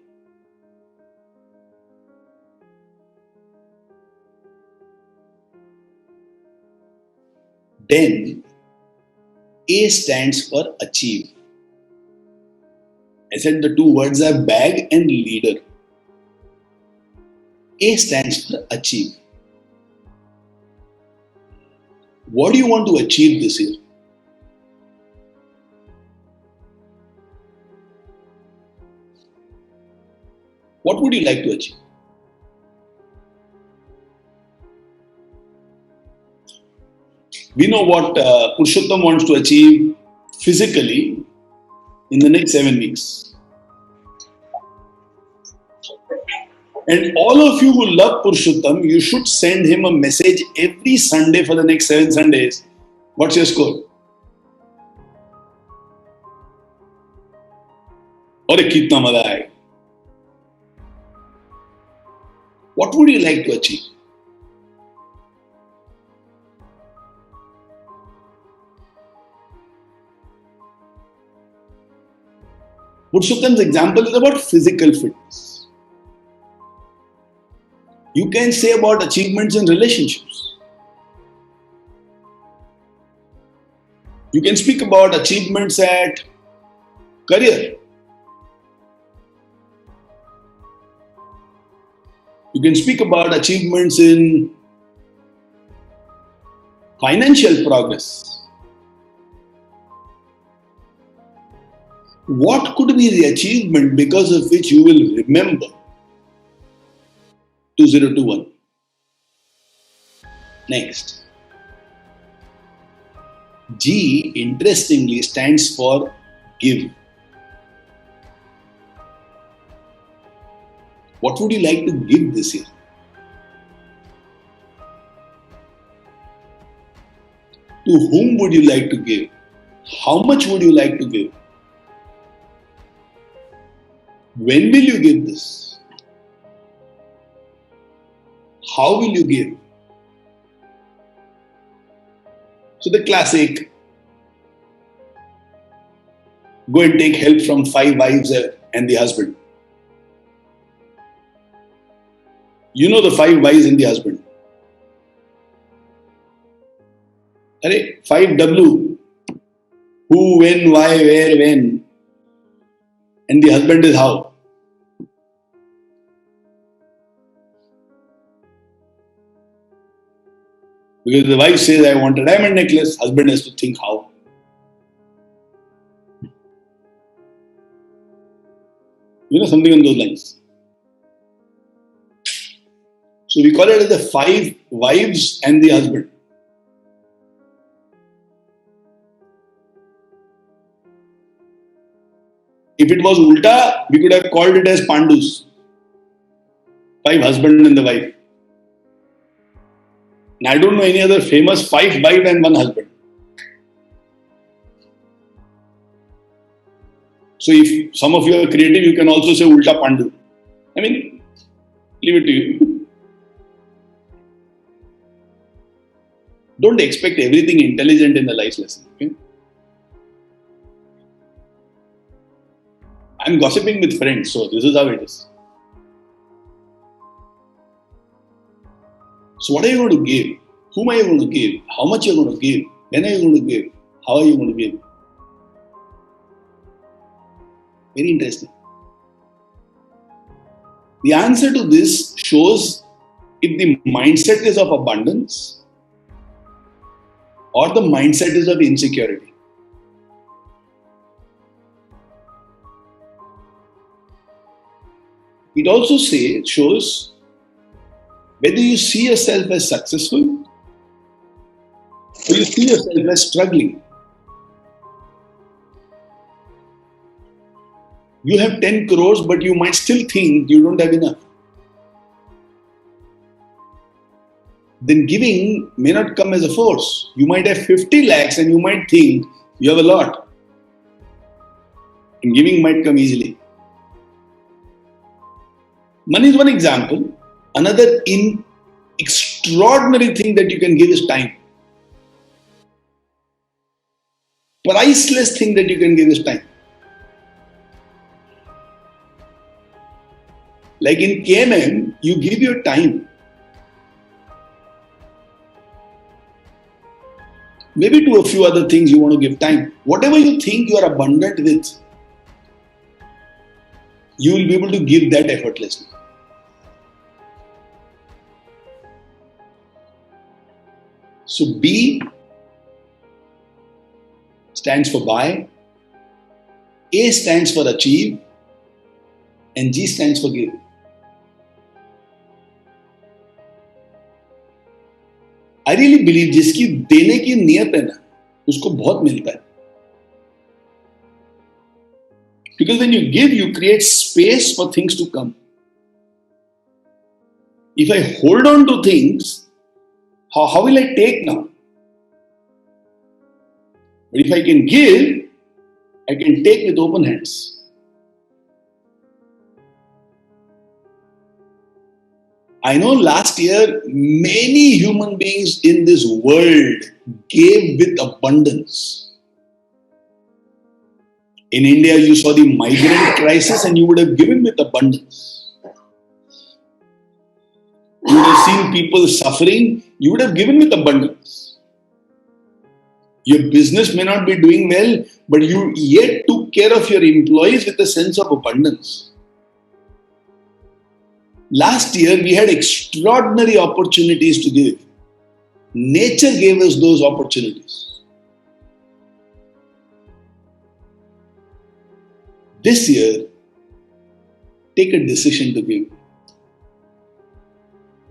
Then A stands for achieve. I said the two words are bag and leader. A stands for achieve. What do you want to achieve this year? What would you like to achieve? We know what Purushottam wants to achieve physically in the next 7 weeks. And all of you who love Purushottam, you should send him a message every Sunday for the next 7 Sundays. What's your score? Aur kitna maza aayega. What would you like to achieve? Purushottam's example is about physical fitness. You can say about achievements in relationships. You can speak about achievements at career. You can speak about achievements in financial progress. What could be the achievement because of which you will remember 2021? Next. G, interestingly, stands for give. What would you like to give this year? To whom would you like to give? How much would you like to give? When will you give this? How will you give? So the classic, go and take help from 5 wives and the husband. You know the 5 wives and the husband. 5W. Who, when, why, where, when. And the husband is how. Because the wife says, I want a diamond necklace. Husband has to think how. You know, something on those lines. So we call it as the 5 wives and the husband. If it was ulta, we could have called it as Pandus. 5 husband and the wife. And I don't know any other famous 5 wife and 1 husband. So if some of you are creative, you can also say ulta Pandu. I mean, leave it to you. Don't expect everything intelligent in the life lesson. Okay? I'm gossiping with friends, so this is how it is. So what are you going to give? Whom are you going to give? How much are you going to give? When are you going to give? How are you going to give? Very interesting. The answer to this shows if the mindset is of abundance or the mindset is of insecurity. It also shows whether you see yourself as successful or you see yourself as struggling. You have 10 crores, but you might still think you don't have enough. Then giving may not come as a force. You might have 50 lakhs and you might think you have a lot. And giving might come easily. Money is one example. Another extraordinary thing that you can give is time. Priceless thing that you can give is time. Like in KMM, you give your time. Maybe to a few other things you want to give time. Whatever you think you are abundant with, you will be able to give that effortlessly. So B stands for buy, A stands for achieve, and G stands for give. I really believe जिसकी देने की नियत है ना, उसको बहुत मिलता है. Because when you give, you create space for things to come. If I hold on to things, how will I take now? But if I can give, I can take with open hands. I know last year, many human beings in this world gave with abundance. In India, you saw the migrant crisis and you would have given with abundance. You would have seen people suffering, you would have given with abundance. Your business may not be doing well, but you yet took care of your employees with a sense of abundance. Last year, we had extraordinary opportunities to give. Nature gave us those opportunities. This year, take a decision to give.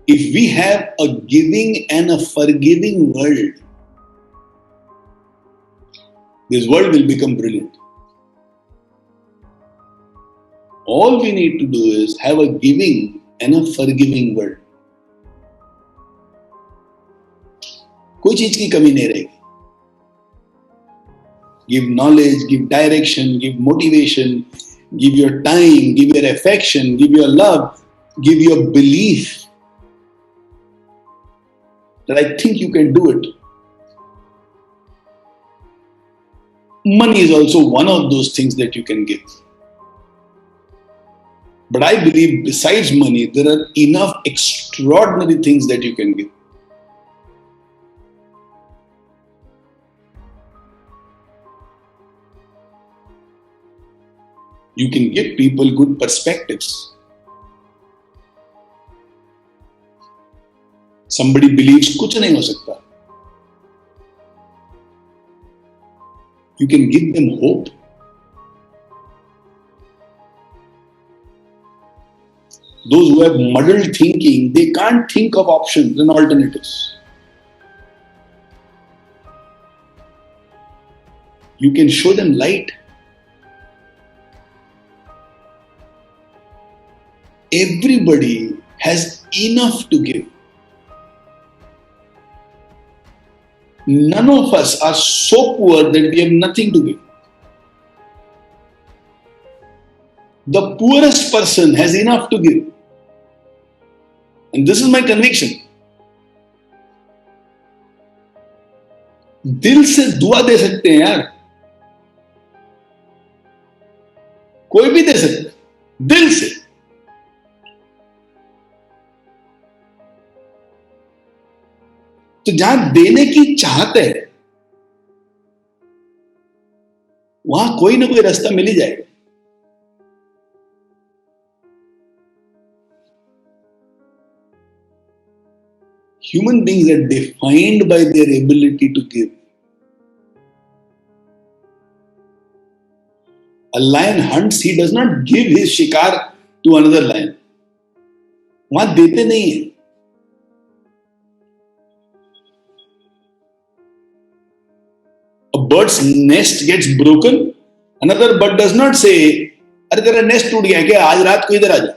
If we have a giving and a forgiving world, this world will become brilliant. All we need to do is have a giving and a forgiving world. कोई चीज की कमी नहीं रहेगी. Give knowledge, give direction, give motivation, give your time, give your affection, give your love, give your belief that I think you can do it. Money is also one of those things that you can give. But I believe besides money, there are enough extraordinary things that you can give. You can give people good perspectives. Somebody believes कुछ नहीं हो सकता. You can give them hope. Those who have muddled thinking, they can't think of options and alternatives. You can show them light. Everybody has enough to give. None of us are so poor that we have nothing to give. The poorest person has enough to give. And this is my conviction. दिल से दुआ दे सकते हैं यार, कोई भी दे सकता है, दिल से. तो जहां देने की चाहत है, वहां कोई ना कोई रास्ता मिल ही जाएगा. Human beings are defined by their ability to give. A lion hunts, he does not give his shikar to another lion. वहां देते नहीं है. A bird's nest gets broken, another bird does not say, अरे तेरा nest टूट गया क्या, आज रात को इधर आ जा.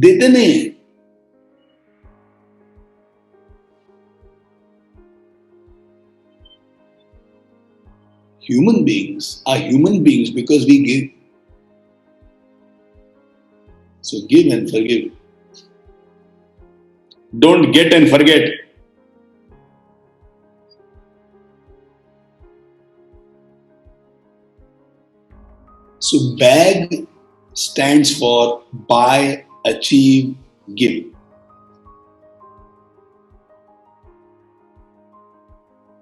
देते नहीं है. Human beings are human beings because we give. So give and forgive. Don't get and forget. So BAG stands for buy, achieve, give.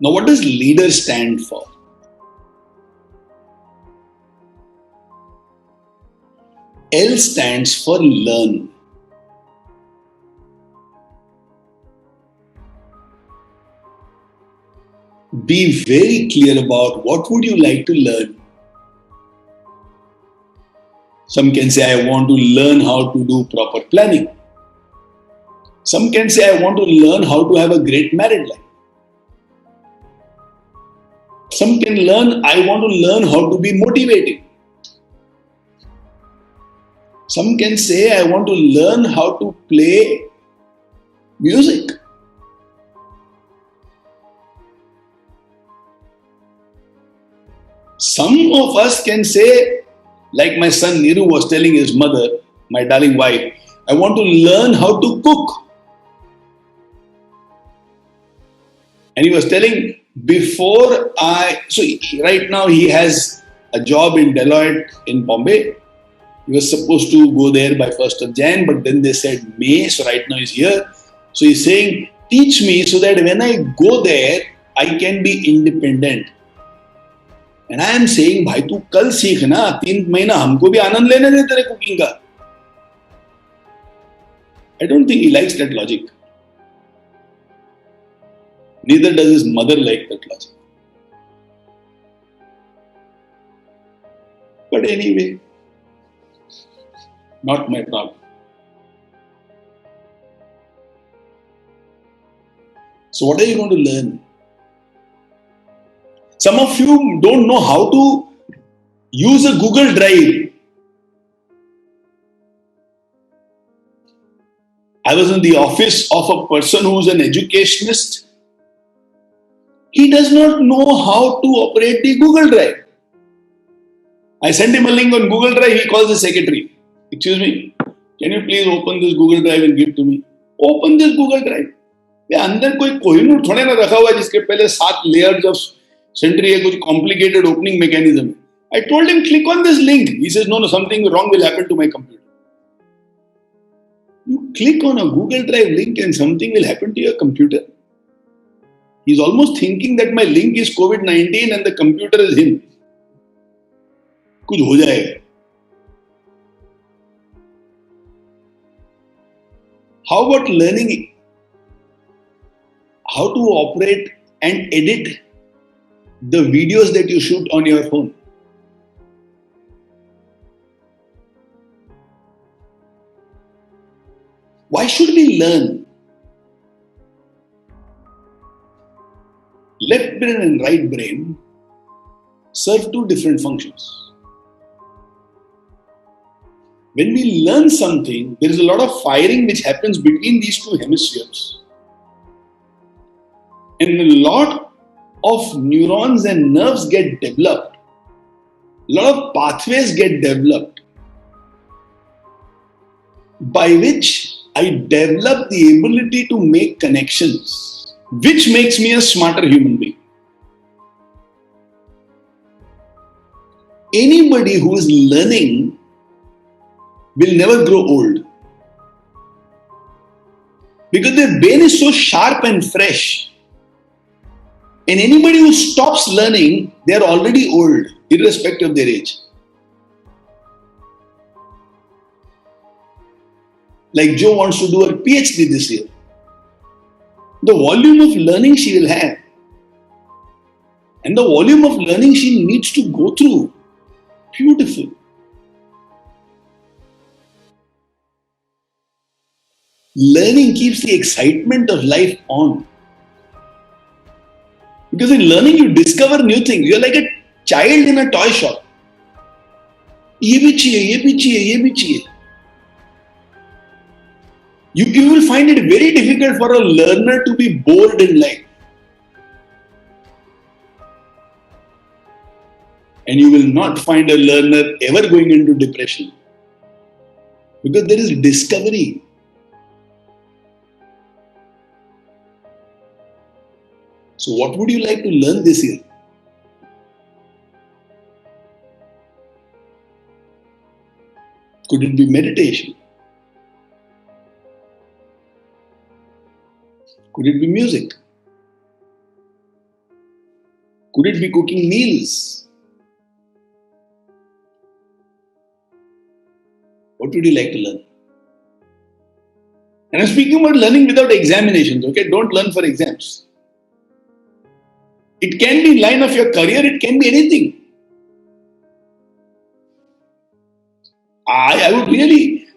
Now what does leader stand for? L stands for learn. Be very clear about what would you like to learn. Some can say, I want to learn how to do proper planning. Some can say, I want to learn how to have a great married life. Some can learn, I want to learn how to be motivating. Some can say, I want to learn how to play music. Some of us can say, like my son Niru was telling his mother, my darling wife, I want to learn how to cook. And he was telling, right now he has a job in Deloitte in Bombay. He was supposed to go there by 1st of Jan, but then they said May, so right now he's here. So he's saying, teach me so that when I go there, I can be independent. And I am saying, भाई तू कल सीख ना, 3 महीना हमको भी आनंद लेने दे तेरे कुकिंग का. I don't think he likes that logic. Neither does his mother like that logic. But anyway, not my problem. So what are you going to learn? Some of you don't know how to use a Google Drive. I was in the office of a person who is an educationist. He does not know how to operate the Google Drive. I sent him a link on Google Drive. He calls the secretary. Excuse me, can you please open this Google Drive and give to me? Open this Google Drive. अंदर कोई कोहिनूर थोड़े ना रखा हुआ है जिसके पहले 7 layers of Sentry है, कुछ complicated opening mechanism. I told him, click on this link. He says, no, something wrong will happen to my computer. You click on a Google Drive link and something will happen to your computer. He's almost thinking that my link is COVID-19 and the computer is him. कुछ हो जाएगा. How about learning how to operate and edit the videos that you shoot on your phone? Why should we learn? Left brain and right brain serve 2 different functions. When we learn something, there is a lot of firing which happens between these two hemispheres. And a lot of neurons and nerves get developed. A lot of pathways get developed by which I develop the ability to make connections, which makes me a smarter human being. Anybody who is learning will never grow old because their brain is so sharp and fresh. And anybody who stops learning, they are already old, irrespective of their age. Like Jo wants to do her PhD this year. The volume of learning she will have and the volume of learning she needs to go through, beautiful. Learning keeps the excitement of life on. Because in learning, you discover new things. You're like a child in a toy shop. ये भी चाहिए, ये भी चाहिए, ये भी चाहिए. You will find it very difficult for a learner to be bored in life. And you will not find a learner ever going into depression. Because there is discovery. So what would you like to learn this year? Could it be meditation? Could it be music? Could it be cooking meals? What would you like to learn? And I'm speaking about learning without examinations, okay? Don't learn for exams. It can be in line of your career, it can be anything. I would really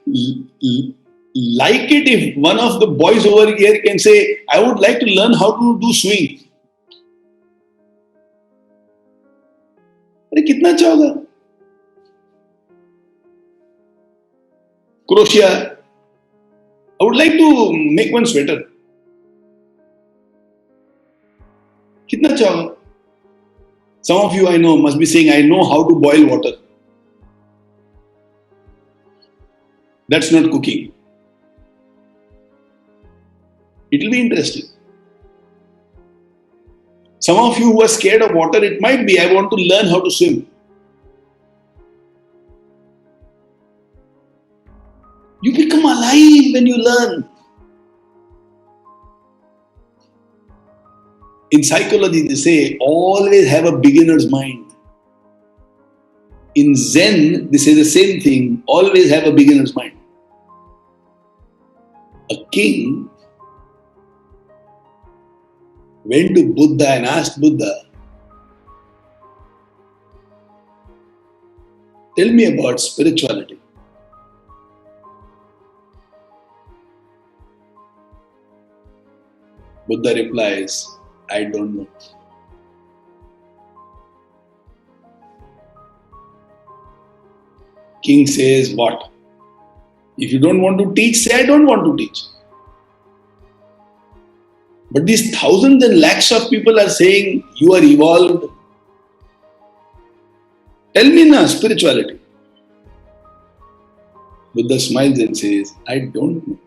like it if one of the boys over here can say, I would like to learn how to do swing. अरे कितना अच्छा होगा? Crochet. I would like to make one sweater. कितना अच्छा होगा? Some of you I know must be saying, I know how to boil water. That's not cooking. It will be interesting. Some of you who are scared of water, it might be, I want to learn how to swim. You become alive when you learn. In psychology, they say, always have a beginner's mind. In Zen, they say the same thing, always have a beginner's mind. A king went to Buddha and asked Buddha, tell me about spirituality. Buddha replies, I don't know. King says, what? If you don't want to teach, say I don't want to teach. But these thousands and lakhs of people are saying, you are evolved. Tell me now, spirituality. Buddha smiles and says, I don't know.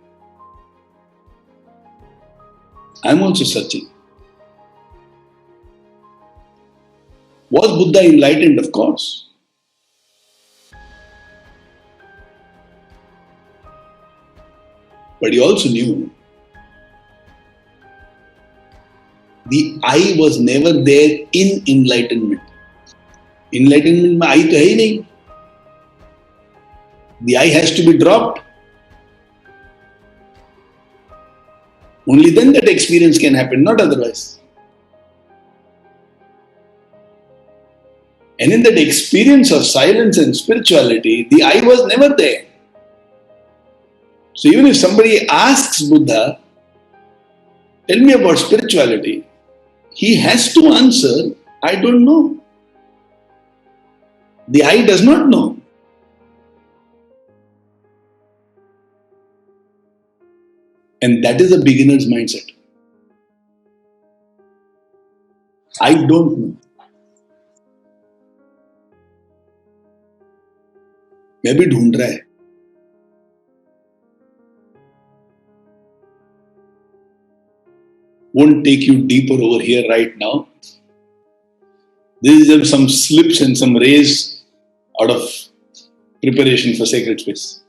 I'm also searching. Was Buddha enlightened? Of course. But he also knew the I was never there in enlightenment. Enlightenment mein I to hai nahi. The I has to be dropped. Only then that experience can happen, not otherwise. And in that experience of silence and spirituality, the I was never there. So even if somebody asks Buddha, tell me about spirituality, he has to answer, I don't know. The I does not know. And that is a beginner's mindset. I don't know. मैं भी ढूंढ रहा है. Won't take you deeper over here right now. These are some slips and some rays out of preparation for sacred space.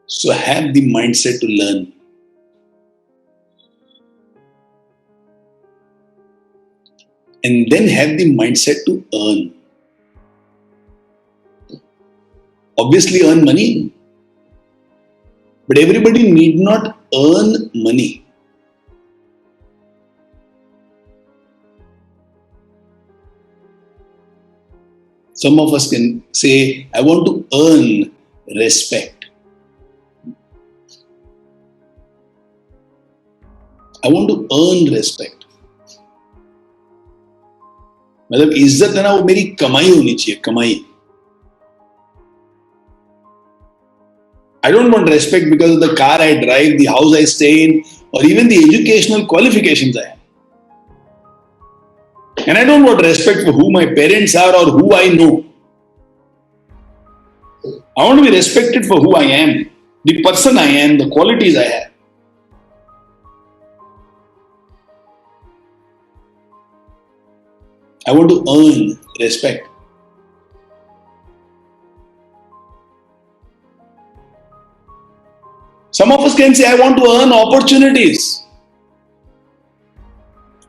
So have the mindset to learn. And then have the mindset to earn. Obviously earn money. But everybody need not earn money. Some of us can say, I want to earn respect. I want to earn respect. मतलब इज्जत है ना, वो मेरी कमाई होनी चाहिए, कमाई. I don't want respect because of the car I drive, the house I stay in, or even the educational qualifications I have. And I don't want respect for who my parents are or who I know. I want to be respected for who I am, the person I am, the qualities I have. I want to earn respect. Some of us can say, I want to earn opportunities.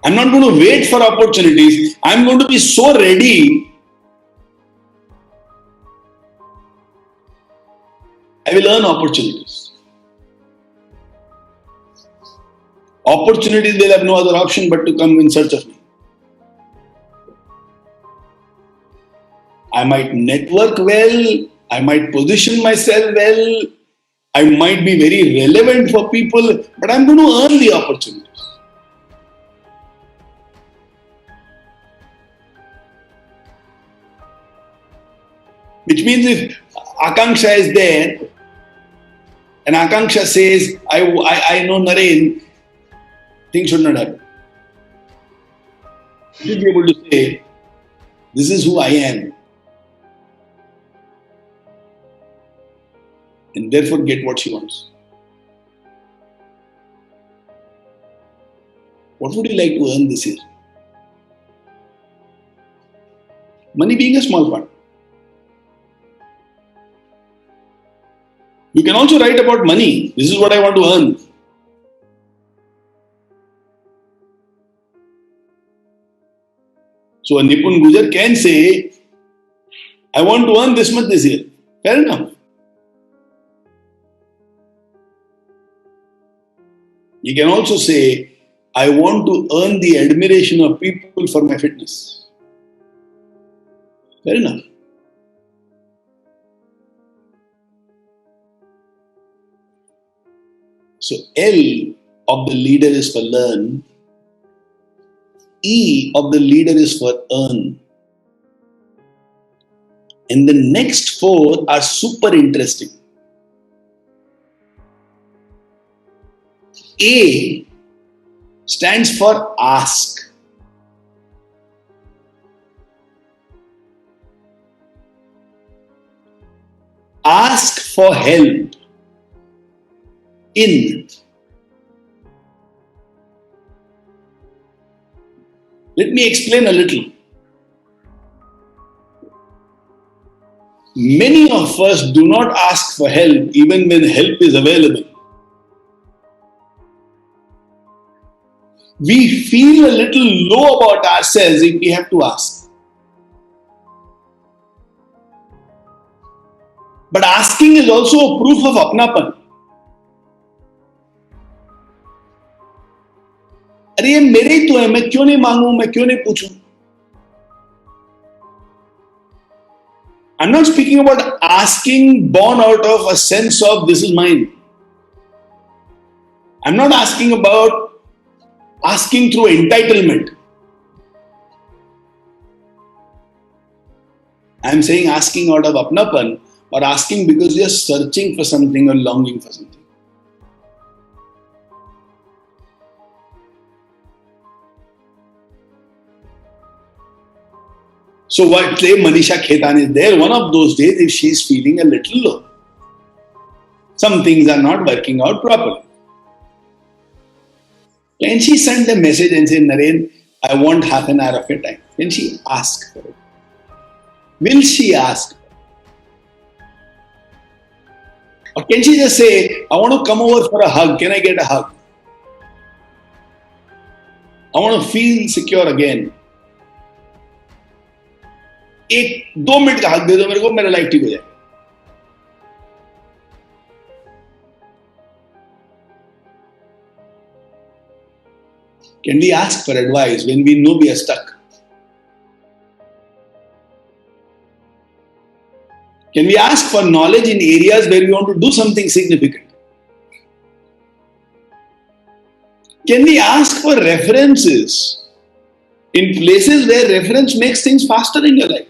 I'm not going to wait for opportunities. I'm going to be so ready. I will earn opportunities. Opportunities, they'll have no other option but to come in search of me. I might network well. I might position myself well. I might be very relevant for people, but I'm going to earn the opportunities. Which means if Akanksha is there, and Akanksha says, I know Naren, things should not happen. You should be able to say, this is who I am. And therefore get what she wants. What would you like to earn this year? Money being a small part. You can also write about money. This is what I want to earn. So a Nipun Gujar can say, I want to earn this much this year. Fair enough. You can also say, I want to earn the admiration of people for my fitness. Fair enough. So L of the leader is for learn. E of the leader is for earn. And the next four are super interesting. A stands for ask. Ask for help. In. Let me explain a little. Many of us do not ask for help even when help is available. We feel a little low about ourselves if we have to ask. But asking is also a proof of apnapan. अरे ये मेरे ही तो है, मैं क्यों नहीं मांगू, मैं क्यों नहीं पूछूं? I'm not speaking about asking born out of a sense of this is mine. I'm not asking about asking through entitlement. I'm saying asking out of apnapan, or asking because you're searching for something or longing for something. So what, say Manisha Khetan is there, one of those days if she's feeling a little low, some things are not working out properly. Can she send a message and say, Naren, I want half an hour of your time? Can she ask for it? Will she ask? Or can she just say, I want to come over for a hug, can I get a hug? I want to feel secure again. 1-2 minute का हक दे दो मेरे को, मेरा life ठीक हो जाए. Can we ask for advice when we know we are stuck? Can we ask for knowledge in areas where we want to do something significant? Can we ask for references in places where reference makes things faster in your life?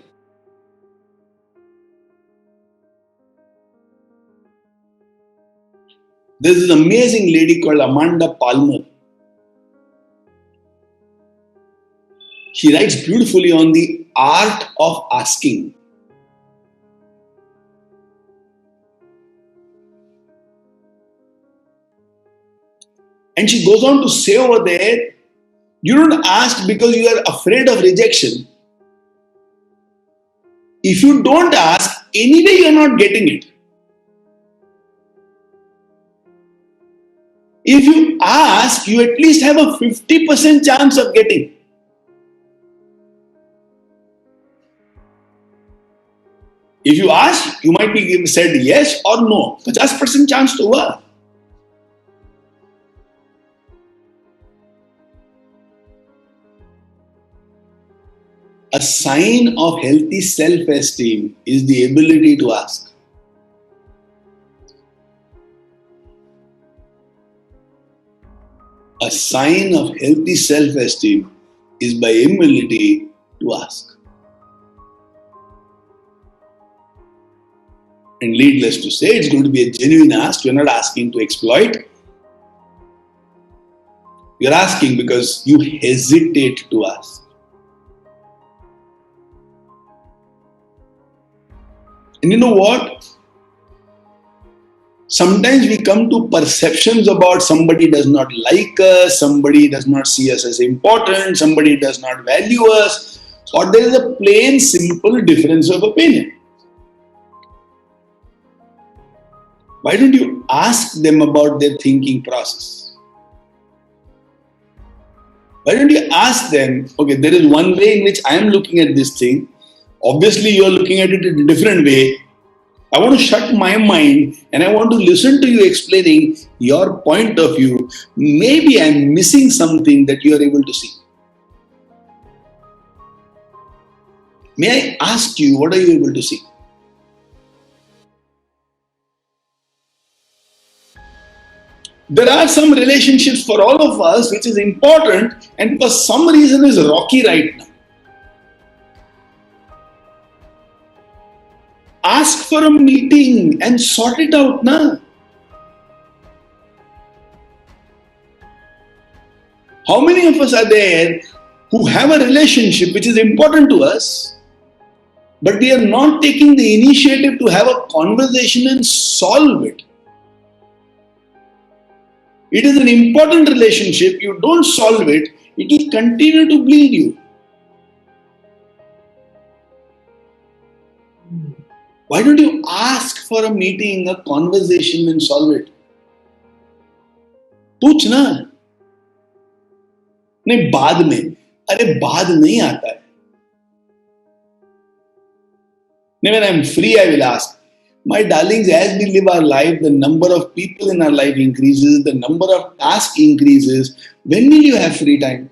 There's this amazing lady called Amanda Palmer. She writes beautifully on the art of asking. And she goes on to say over there, you don't ask because you are afraid of rejection. If you don't ask, anyway you are not getting it. If you ask, you at least have a 50% chance of getting. If you ask, you might be said yes or no. 50% chance to work. A sign of healthy self-esteem is the ability to ask. A sign of healthy self-esteem is by ability to ask. And needless to say, it's going to be a genuine ask. You're not asking to exploit. You're asking because you hesitate to ask. And you know what? Sometimes we come to perceptions about somebody does not like us, somebody does not see us as important, somebody does not value us, or there is a plain, simple difference of opinion. Why don't you ask them about their thinking process? Why don't you ask them, okay, there is one way in which I am looking at this thing. Obviously, you are looking at it in a different way. I want to shut my mind and I want to listen to you explaining your point of view. Maybe I'm missing something that you are able to see. May I ask you, what are you able to see? There are some relationships for all of us which is important and for some reason is rocky right now. Ask for a meeting and sort it out now. How many of us are there who have a relationship which is important to us, but we are not taking the initiative to have a conversation and solve it? It is an important relationship. You don't solve it, it will continue to bleed you. Why don't you ask for a meeting, a conversation and solve it? पूछ ना. नहीं बाद में. अरे बाद नहीं आता है. When I'm free, I will ask. My darlings, as we live our life, the number of people in our life increases, the number of tasks increases. When will you have free time?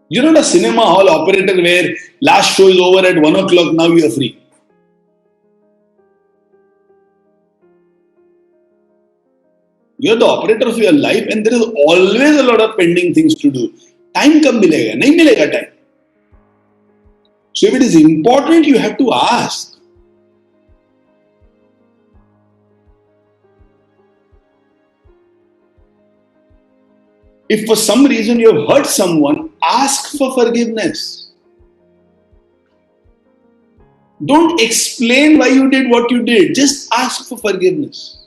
You're not a cinema hall operator where last show is over at 1 o'clock, now you are free. You're the operator of your life and there is always a lot of pending things to do. Time कब मिलेगा? नहीं मिलेगा time. So if it is important, you have to ask. If for some reason you have hurt someone, ask for forgiveness. Don't explain why you did what you did. Just ask for forgiveness.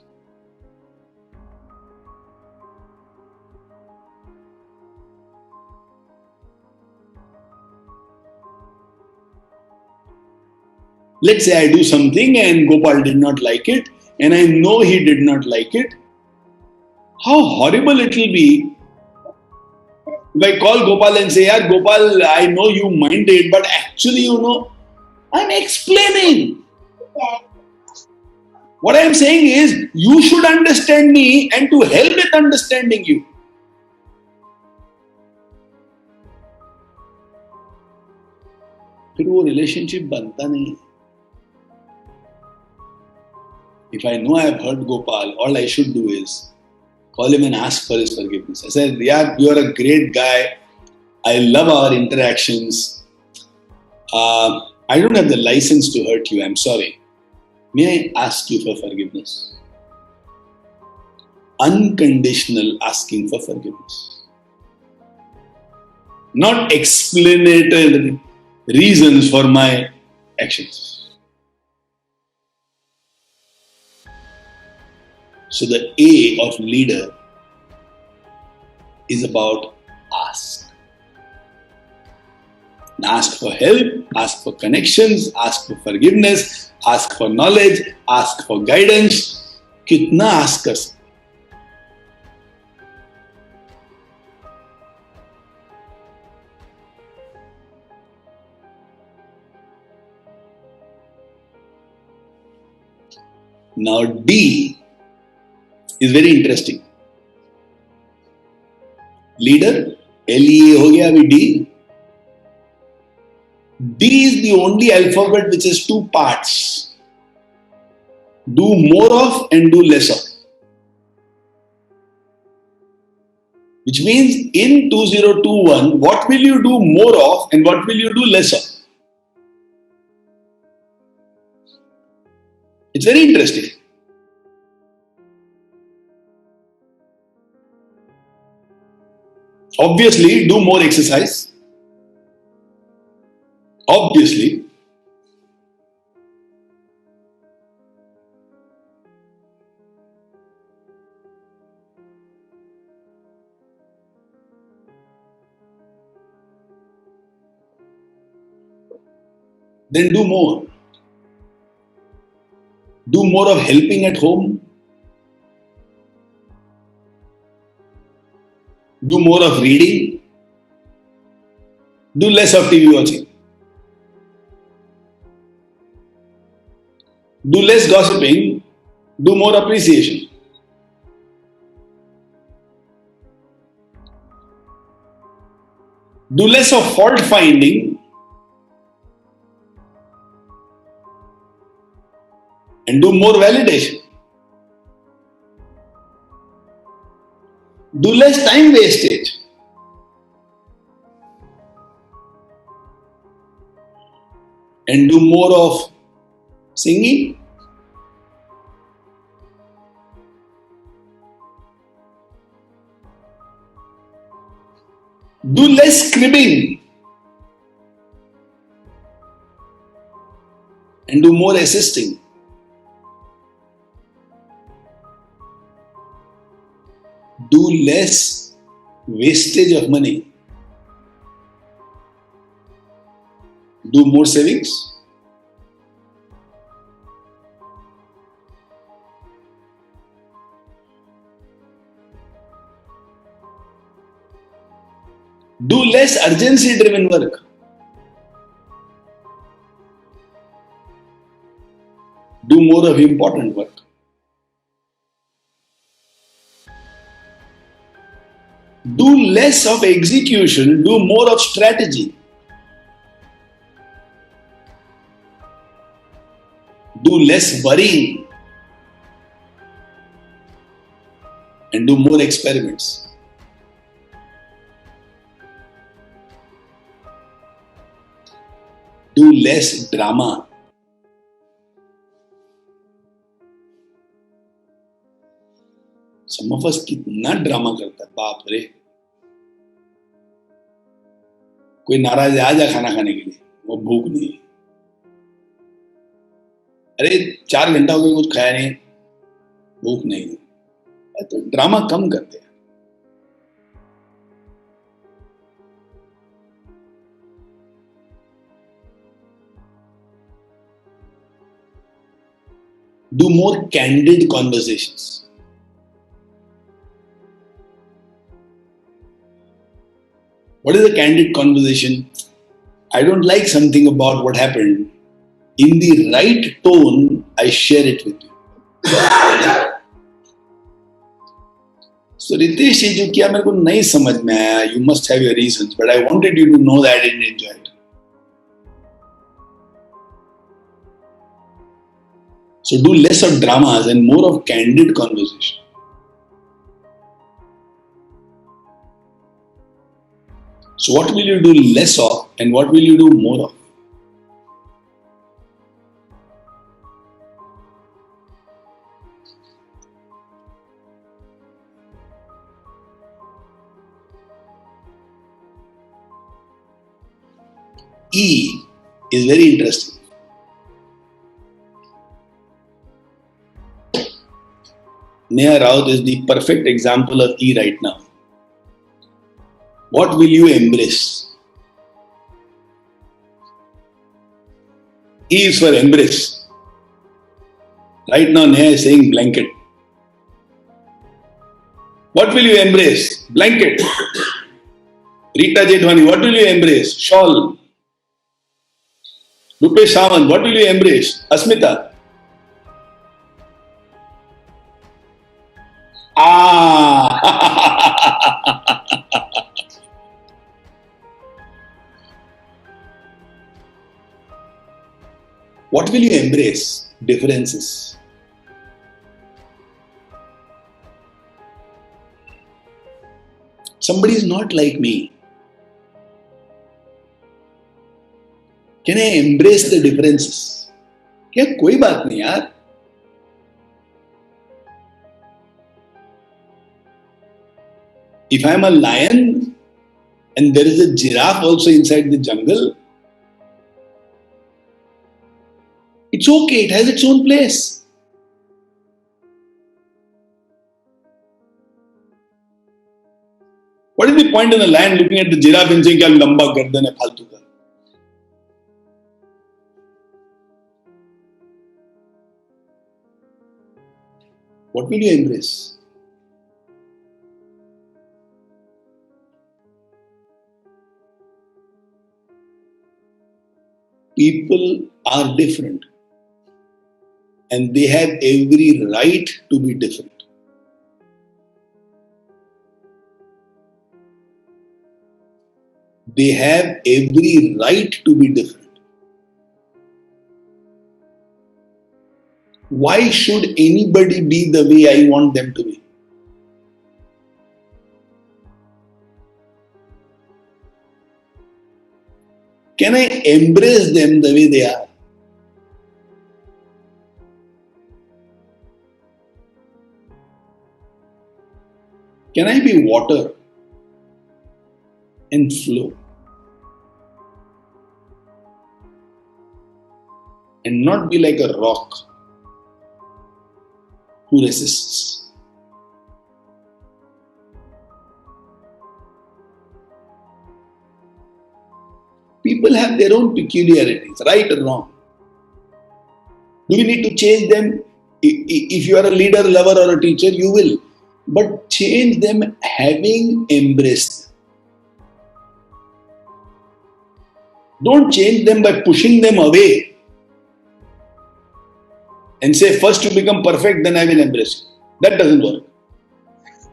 Let's say I do something and Gopal did not like it, and I know he did not like it. How horrible it will be if I call Gopal and say, "Yeah, Gopal, I know you minded, but actually, I'm explaining. What I am saying is, you should understand me and to help with understanding you." फिर वो relationship बनता नहीं है. If I know I have hurt Gopal, all I should do is call him and ask for his forgiveness. I said, "Yeah, you are a great guy. I love our interactions. I don't have the license to hurt you. I'm sorry. May I ask you for forgiveness?" Unconditional asking for forgiveness. Not explanatory reasons for my actions. So the A of leader is about ask. Ask for help, ask for connections, ask for forgiveness, ask for knowledge, ask for guidance. कितना ask कर सकते? Now D is very interesting. Leader, L-E-A हो गया, अभी D. D is the only alphabet which has two parts. Do more of and do less of. Which means in 2021, what will you do more of and what will you do less of? It's very interesting. Obviously, do more exercise. Obviously. Then do more. Do more of helping at home. Do more of reading. Do less of TV watching. Do less gossiping. Do more appreciation. Do less of fault finding and do more validation. Do less time wastage. And do more of singing. Do less cribbing. And do more assisting. Do less wastage of money. Do more savings. Do less urgency driven work. Do more of important work. Do less of execution, do more of strategy. Do less worrying and do more experiments. Do less drama. Some of us कितना drama करता है, बाप रे. कोई नाराज है, आ जा खाना खाने के लिए, वो भूख नहीं है. अरे 4 घंटा हो गया कुछ खाया नहीं, भूख नहीं है. तो ड्रामा कम करते हैं. Do more candid conversations. What is a candid conversation? I don't like something about what happened. In the right tone, I share it with you. So Ritesh, ये जो किया मेरे को नहीं समझ में आया. You must have your reasons, but I wanted you to know that I didn't enjoy it. So do less of dramas and more of candid conversation. So what will you do less of and what will you do more of? E is very interesting. Neha Raut is the perfect example of E right now. What will you embrace? E is for embrace. Right now Neha is saying blanket. What will you embrace? Blanket. Rita Jethwani, what will you embrace? Shawl. Rupesh Sawant, what will you embrace? Asmita. What will you embrace? Differences. Somebody is not like me. Can I embrace the differences? क्या कोई बात नहीं यार. If I am a lion and there is a giraffe also inside the jungle, it's okay, it has its own place. What is the point in a lion looking at the giraffe and saying, "Kya lamba gardan hai faltu ka?" What will you embrace? People are different and they have every right to be different. They have every right to be different. Why should anybody be the way I want them to be? Can I embrace them the way they are? Can I be water and flow and not be like a rock who resists? People have their own peculiarities, right or wrong. Do we need to change them? If you are a leader, lover, or a teacher, you will. But change them having embraced them. Don't change them by pushing them away and say, first you become perfect, then I will embrace you. That doesn't work.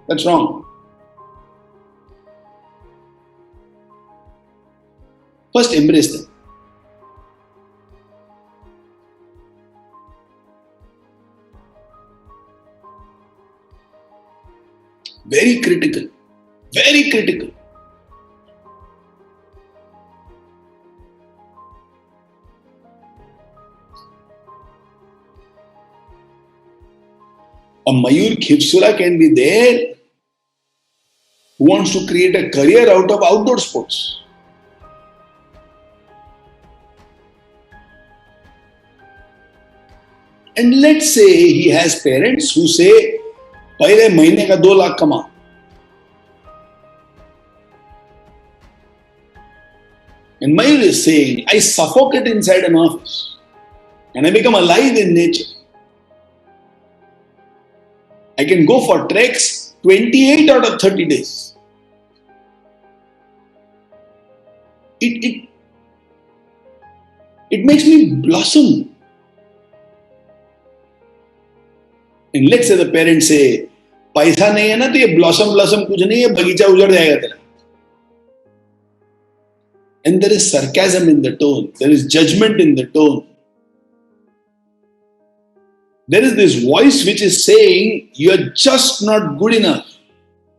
That's wrong. First, embrace them. Very critical. Very critical. A Mayur Khipsura can be there who wants to create a career out of outdoor sports. And let's say he has parents who say, पहले महीने का 2 लाख कमा. And Mayur is saying, I suffocate inside an office and I become alive in nature. I can go for treks 28 out of 30 days. It makes me blossom. And let's say the parents say, पैसा नहीं है ना तो ये blossom कुछ नहीं है, बगीचा उजड़ जाएगा तेरा. And there is sarcasm in the tone. There is judgment in the tone. There is this voice which is saying, you are just not good enough.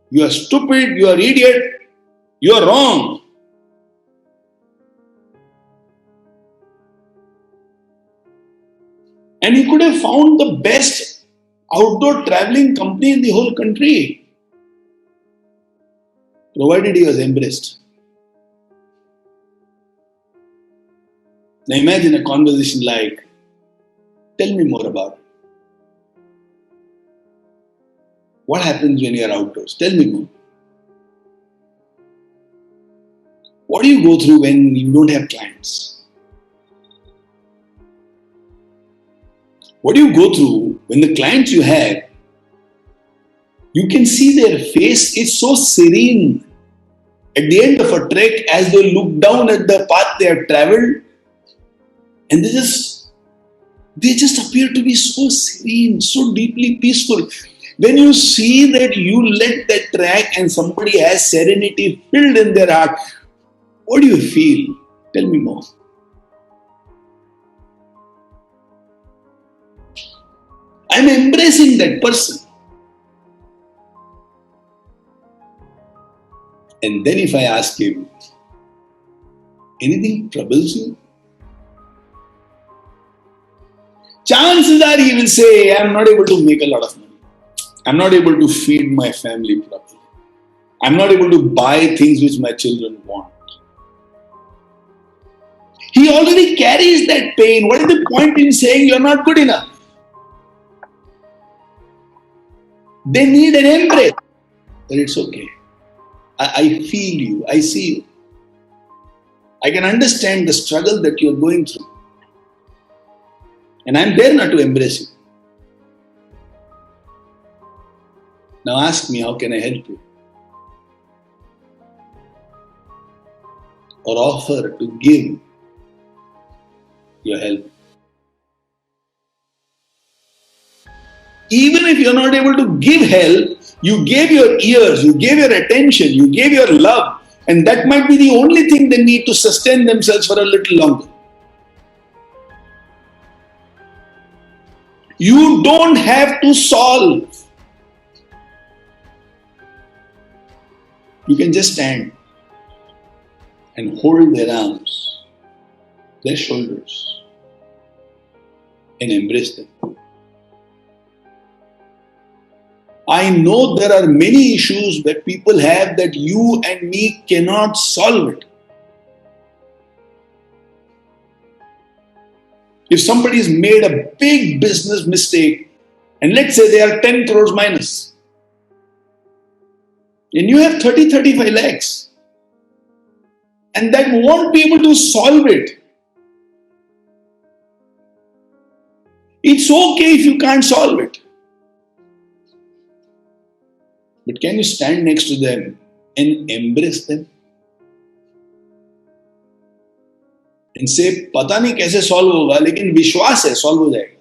You are stupid, you are idiot, you are wrong. And he could have found the best outdoor traveling company in the whole country, provided he was embraced. Now imagine a conversation like, tell me more about it. What happens when you are outdoors? Tell me more. What do you go through when you don't have clients? What do you go through when the clients you have, you can see their face is so serene at the end of a trek as they look down at the path they have traveled, and they just appear to be so serene, so deeply peaceful. When you see that you led that track and somebody has serenity filled in their heart, what do you feel? Tell me more. I'm embracing that person. And then if I ask him, anything troubles you? Chances are he will say, I'm not able to make a lot of money. I'm not able to feed my family properly. I'm not able to buy things which my children want. He already carries that pain. What is the point in saying you're not good enough? They need an embrace. But it's okay. I feel you. I see you. I can understand the struggle that you're going through. And I'm there not to embrace you. Now ask me, how can I help you? Or offer to give your help. Even if you're not able to give help, you gave your ears, you gave your attention, you gave your love, and that might be the only thing they need to sustain themselves for a little longer. You don't have to solve. You can just stand and hold their arms, their shoulders, and embrace them. I know there are many issues that people have that you and me cannot solve it. If somebody has made a big business mistake, and let's say they are 10 crores minus, and you have 30-35 lakhs, and that won't be able to solve it. It's okay if you can't solve it. But can you stand next to them and embrace them? And say, पता नहीं कैसे solve होगा, लेकिन विश्वास है solve हो जाएगा.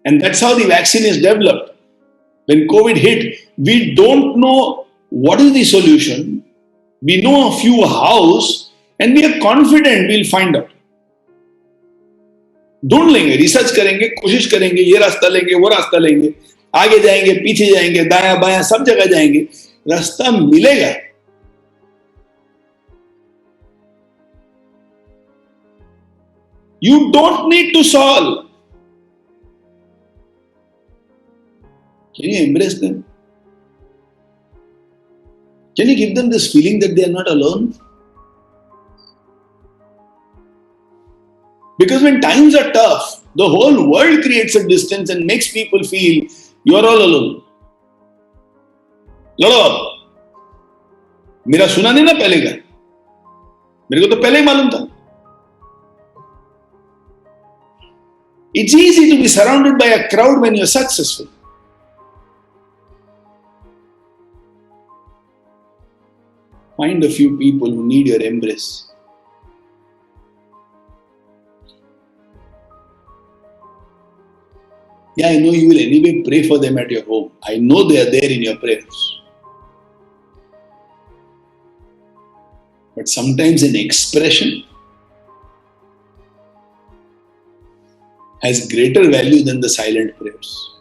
And that's how the vaccine is developed. When COVID hit, we don't know what is the solution. We know a few hows, and we are confident we'll find out. ढूंढ लेंगे, research करेंगे, कोशिश करेंगे, ये रास्ता लेंगे, वो रास्ता लेंगे, आगे जाएंगे, पीछे जाएंगे, दायां बायां सब जगह जाएंगे, रास्ता मिलेगा. You don't need to solve. Can you embrace them? Can you give them this feeling that they are not alone? Because when times are tough, the whole world creates a distance and makes people feel you are all alone. लड़ो अब, मेरा सुना नहीं ना पहले का, मेरे को तो पहले ही मालूम था. It's easy to be surrounded by a crowd when you're successful. Find a few people who need your embrace. Yeah, I know you will anyway pray for them at your home. I know they are there in your prayers. But sometimes an expression has greater value than the silent prayers.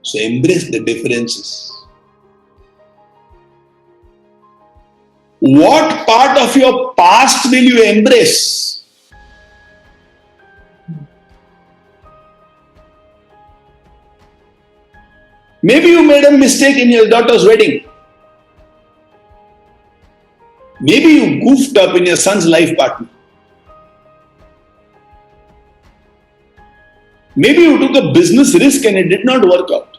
So embrace the differences. What part of your past will you embrace? Maybe you made a mistake in your daughter's wedding. Maybe you goofed up in your son's life partner. Maybe you took a business risk and it did not work out.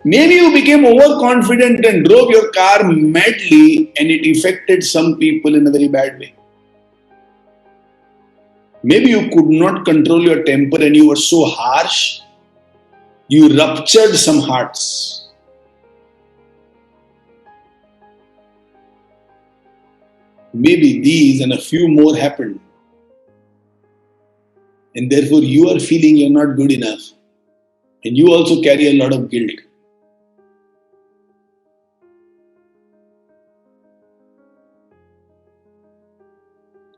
Maybe you became overconfident and drove your car madly and it affected some people in a very bad way. Maybe you could not control your temper and you were so harsh, you ruptured some hearts. Maybe these and a few more happened. And therefore you are feeling you're not good enough. And you also carry a lot of guilt.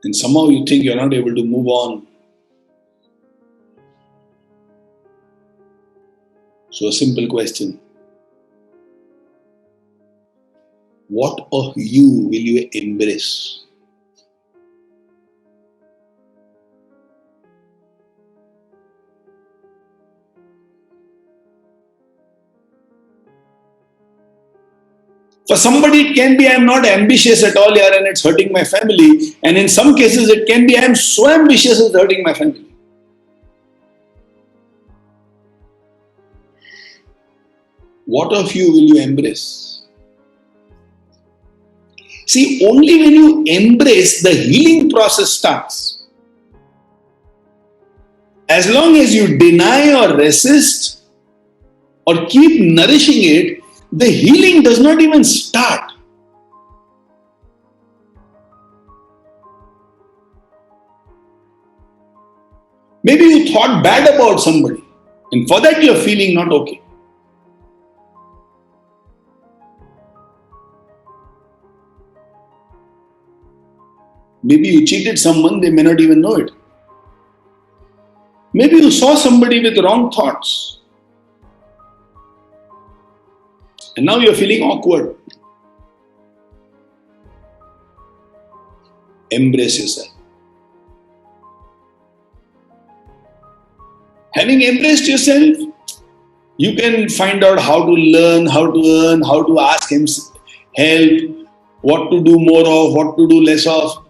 And somehow you think you're not able to move on. So a simple question. What of you will you embrace? For somebody it can be I'm not ambitious at all here and it's hurting my family. And in some cases it can be I'm so ambitious it's hurting my family. What of you will you embrace? See, only when you embrace, the healing process starts. As long as you deny or resist or keep nourishing it, the healing does not even start. Maybe you thought bad about somebody and for that you are feeling not okay. Maybe you cheated someone, they may not even know it. Maybe you saw somebody with wrong thoughts. And now you're feeling awkward. Embrace yourself. Having embraced yourself, you can find out how to learn, how to earn, how to ask him help, what to do more of, what to do less of.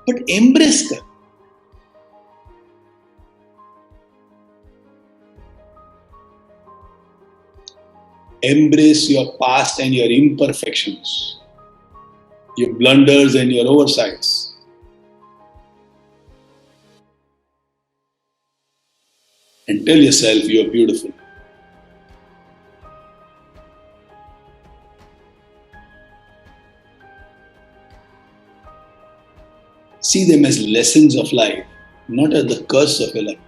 But embrace them. Embrace your past and your imperfections, your blunders and your oversights. And tell yourself you are beautiful. See them as lessons of life, not as the curse of your life.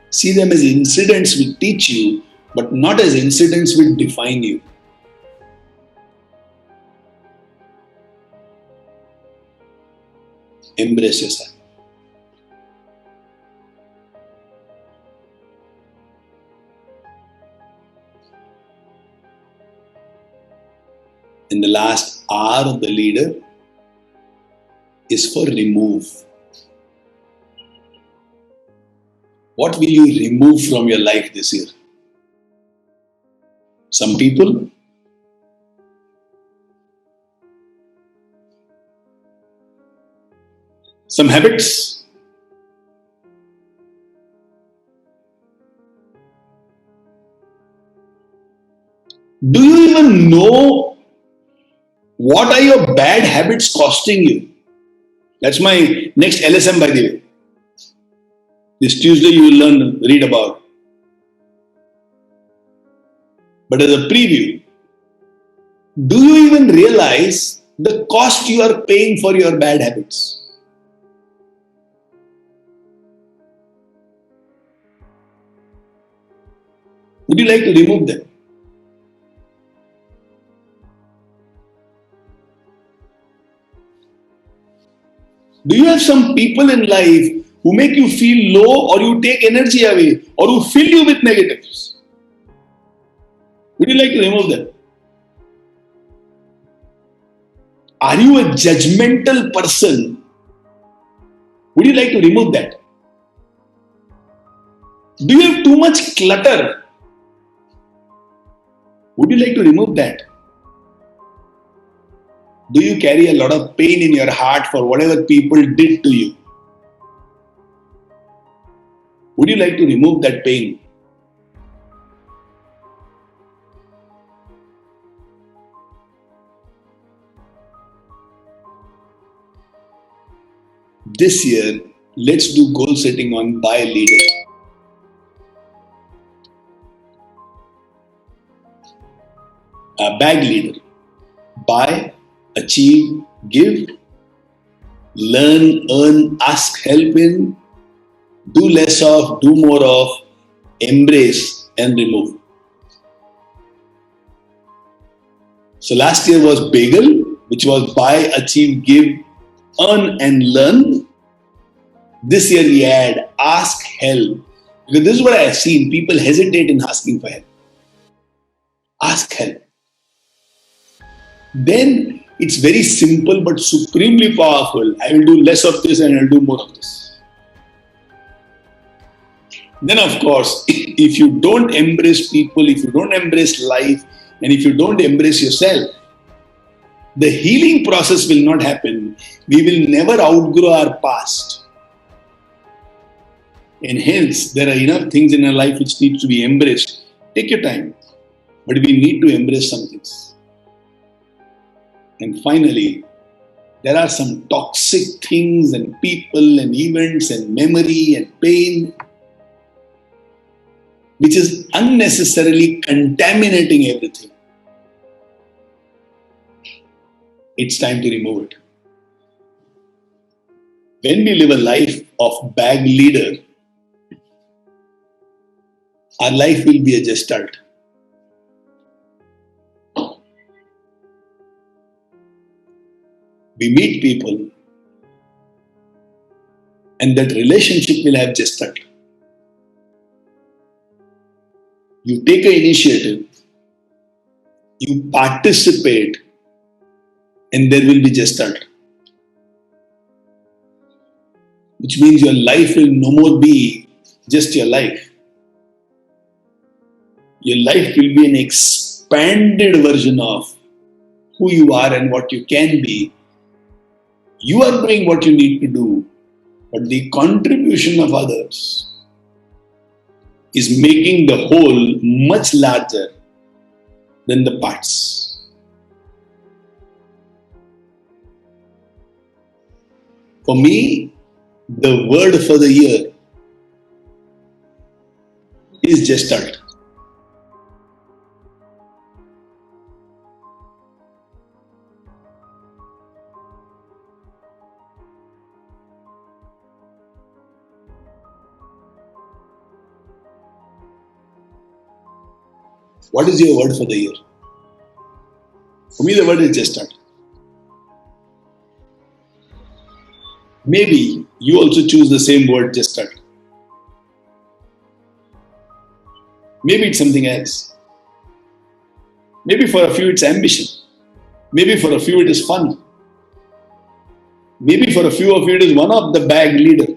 See them as incidents which teach you, but not as incidents which define you. Embrace yourself. in the last R of the leader is for remove. What will you remove from your life this year? Some people, some habits, do you even know what are your bad habits costing you? That's my next LSM, by the way. This Tuesday you will read about. But as a preview, do you even realize the cost you are paying for your bad habits? Would you like to remove them? Do you have some people in life who make you feel low, or you take energy away, or who fill you with negatives? Would you like to remove them? Are you a judgmental person? Would you like to remove that? Do you have too much clutter? Would you like to remove that? Do you carry a lot of pain in your heart for whatever people did to you? Would you like to remove that pain? This year, let's do goal setting on by leader. A bag leader. Buy, achieve, give, learn, earn, ask help in, do less of, do more of, embrace and remove. So last year was bagel, which was buy, achieve, give, earn and learn. This year we add ask help. Because this is what I have seen. People hesitate in asking for help. Ask help. Then it's very simple but supremely powerful. I will do less of this and I will do more of this. Then of course, if you don't embrace people, if you don't embrace life, and if you don't embrace yourself, the healing process will not happen. We will never outgrow our past. And hence, there are enough things in our life which need to be embraced. Take your time. But we need to embrace some things. And finally, there are some toxic things and people and events and memory and pain which is unnecessarily contaminating everything. It's time to remove it. When we live a life of bag leader, our life will be a gestalt. We meet people and that relationship will have gestalt. You take an initiative, you participate, and there will be gestalt. Which means your life will no more be just your life. Your life will be an expanded version of who you are and what you can be. You are doing what you need to do, but the contribution of others is making the whole much larger than the parts. For me, the word for the year is gestalt. What is your word for the year? For me, the word is gestalt. Maybe you also choose the same word, gestalt. Maybe it's something else. Maybe for a few it's ambition. Maybe for a few it is fun. Maybe for a few of you it is one of the bag leader.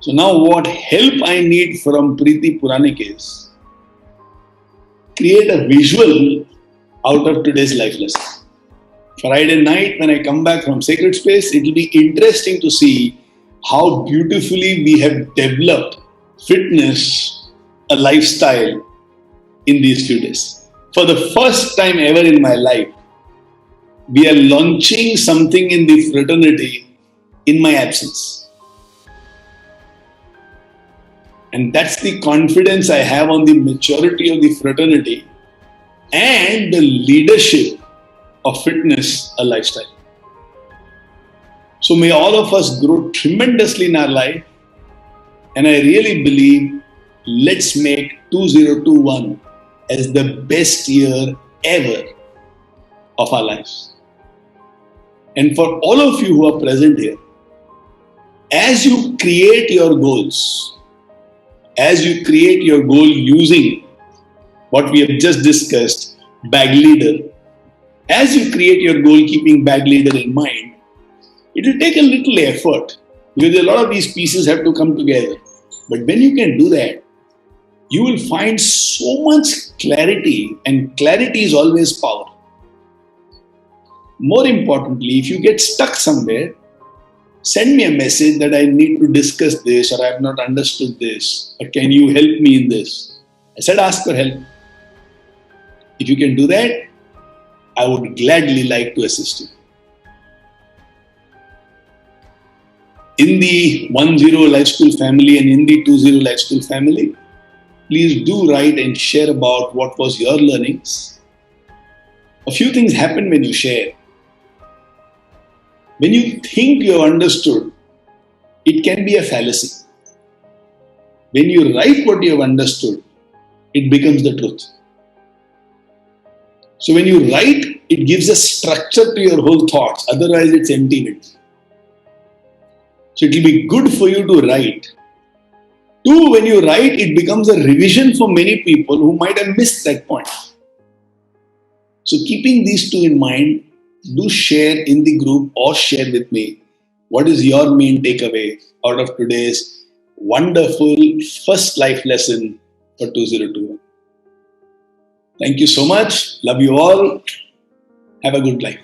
So now what help I need from Preeti Puranik is create a visual out of today's life lesson. Friday night when I come back from Sacred Space, it will be interesting to see how beautifully we have developed fitness, a lifestyle in these few days. For the first time ever in my life, we are launching something in the fraternity in my absence. And that's the confidence I have on the maturity of the fraternity and the leadership of fitness, a lifestyle. So may all of us grow tremendously in our life. And I really believe let's make 2021 as the best year ever of our lives. And for all of you who are present here, as you create your goals, as you create your goal using what we have just discussed, bag leader, as you create your goal keeping bag leader in mind, it will take a little effort because a lot of these pieces have to come together. But when you can do that, you will find so much clarity, and clarity is always power. More importantly, if you get stuck somewhere, send me a message that I need to discuss this, or I have not understood this, or can you help me in this? I said ask for help. If you can do that, I would gladly like to assist you. In the 10 Life School family and in the 20 Life School family, please do write and share about what was your learnings. A few things happen when you share. When you think you have understood, it can be a fallacy. When you write what you have understood, it becomes the truth. So when you write, it gives a structure to your whole thoughts. Otherwise, it's empty. So it will be good for you to write. Two, when you write, it becomes a revision for many people who might have missed that point. So keeping these two in mind, do share in the group or share with me what is your main takeaway out of today's wonderful first life lesson for 2021. Thank you so much. Love you all. Have a good life.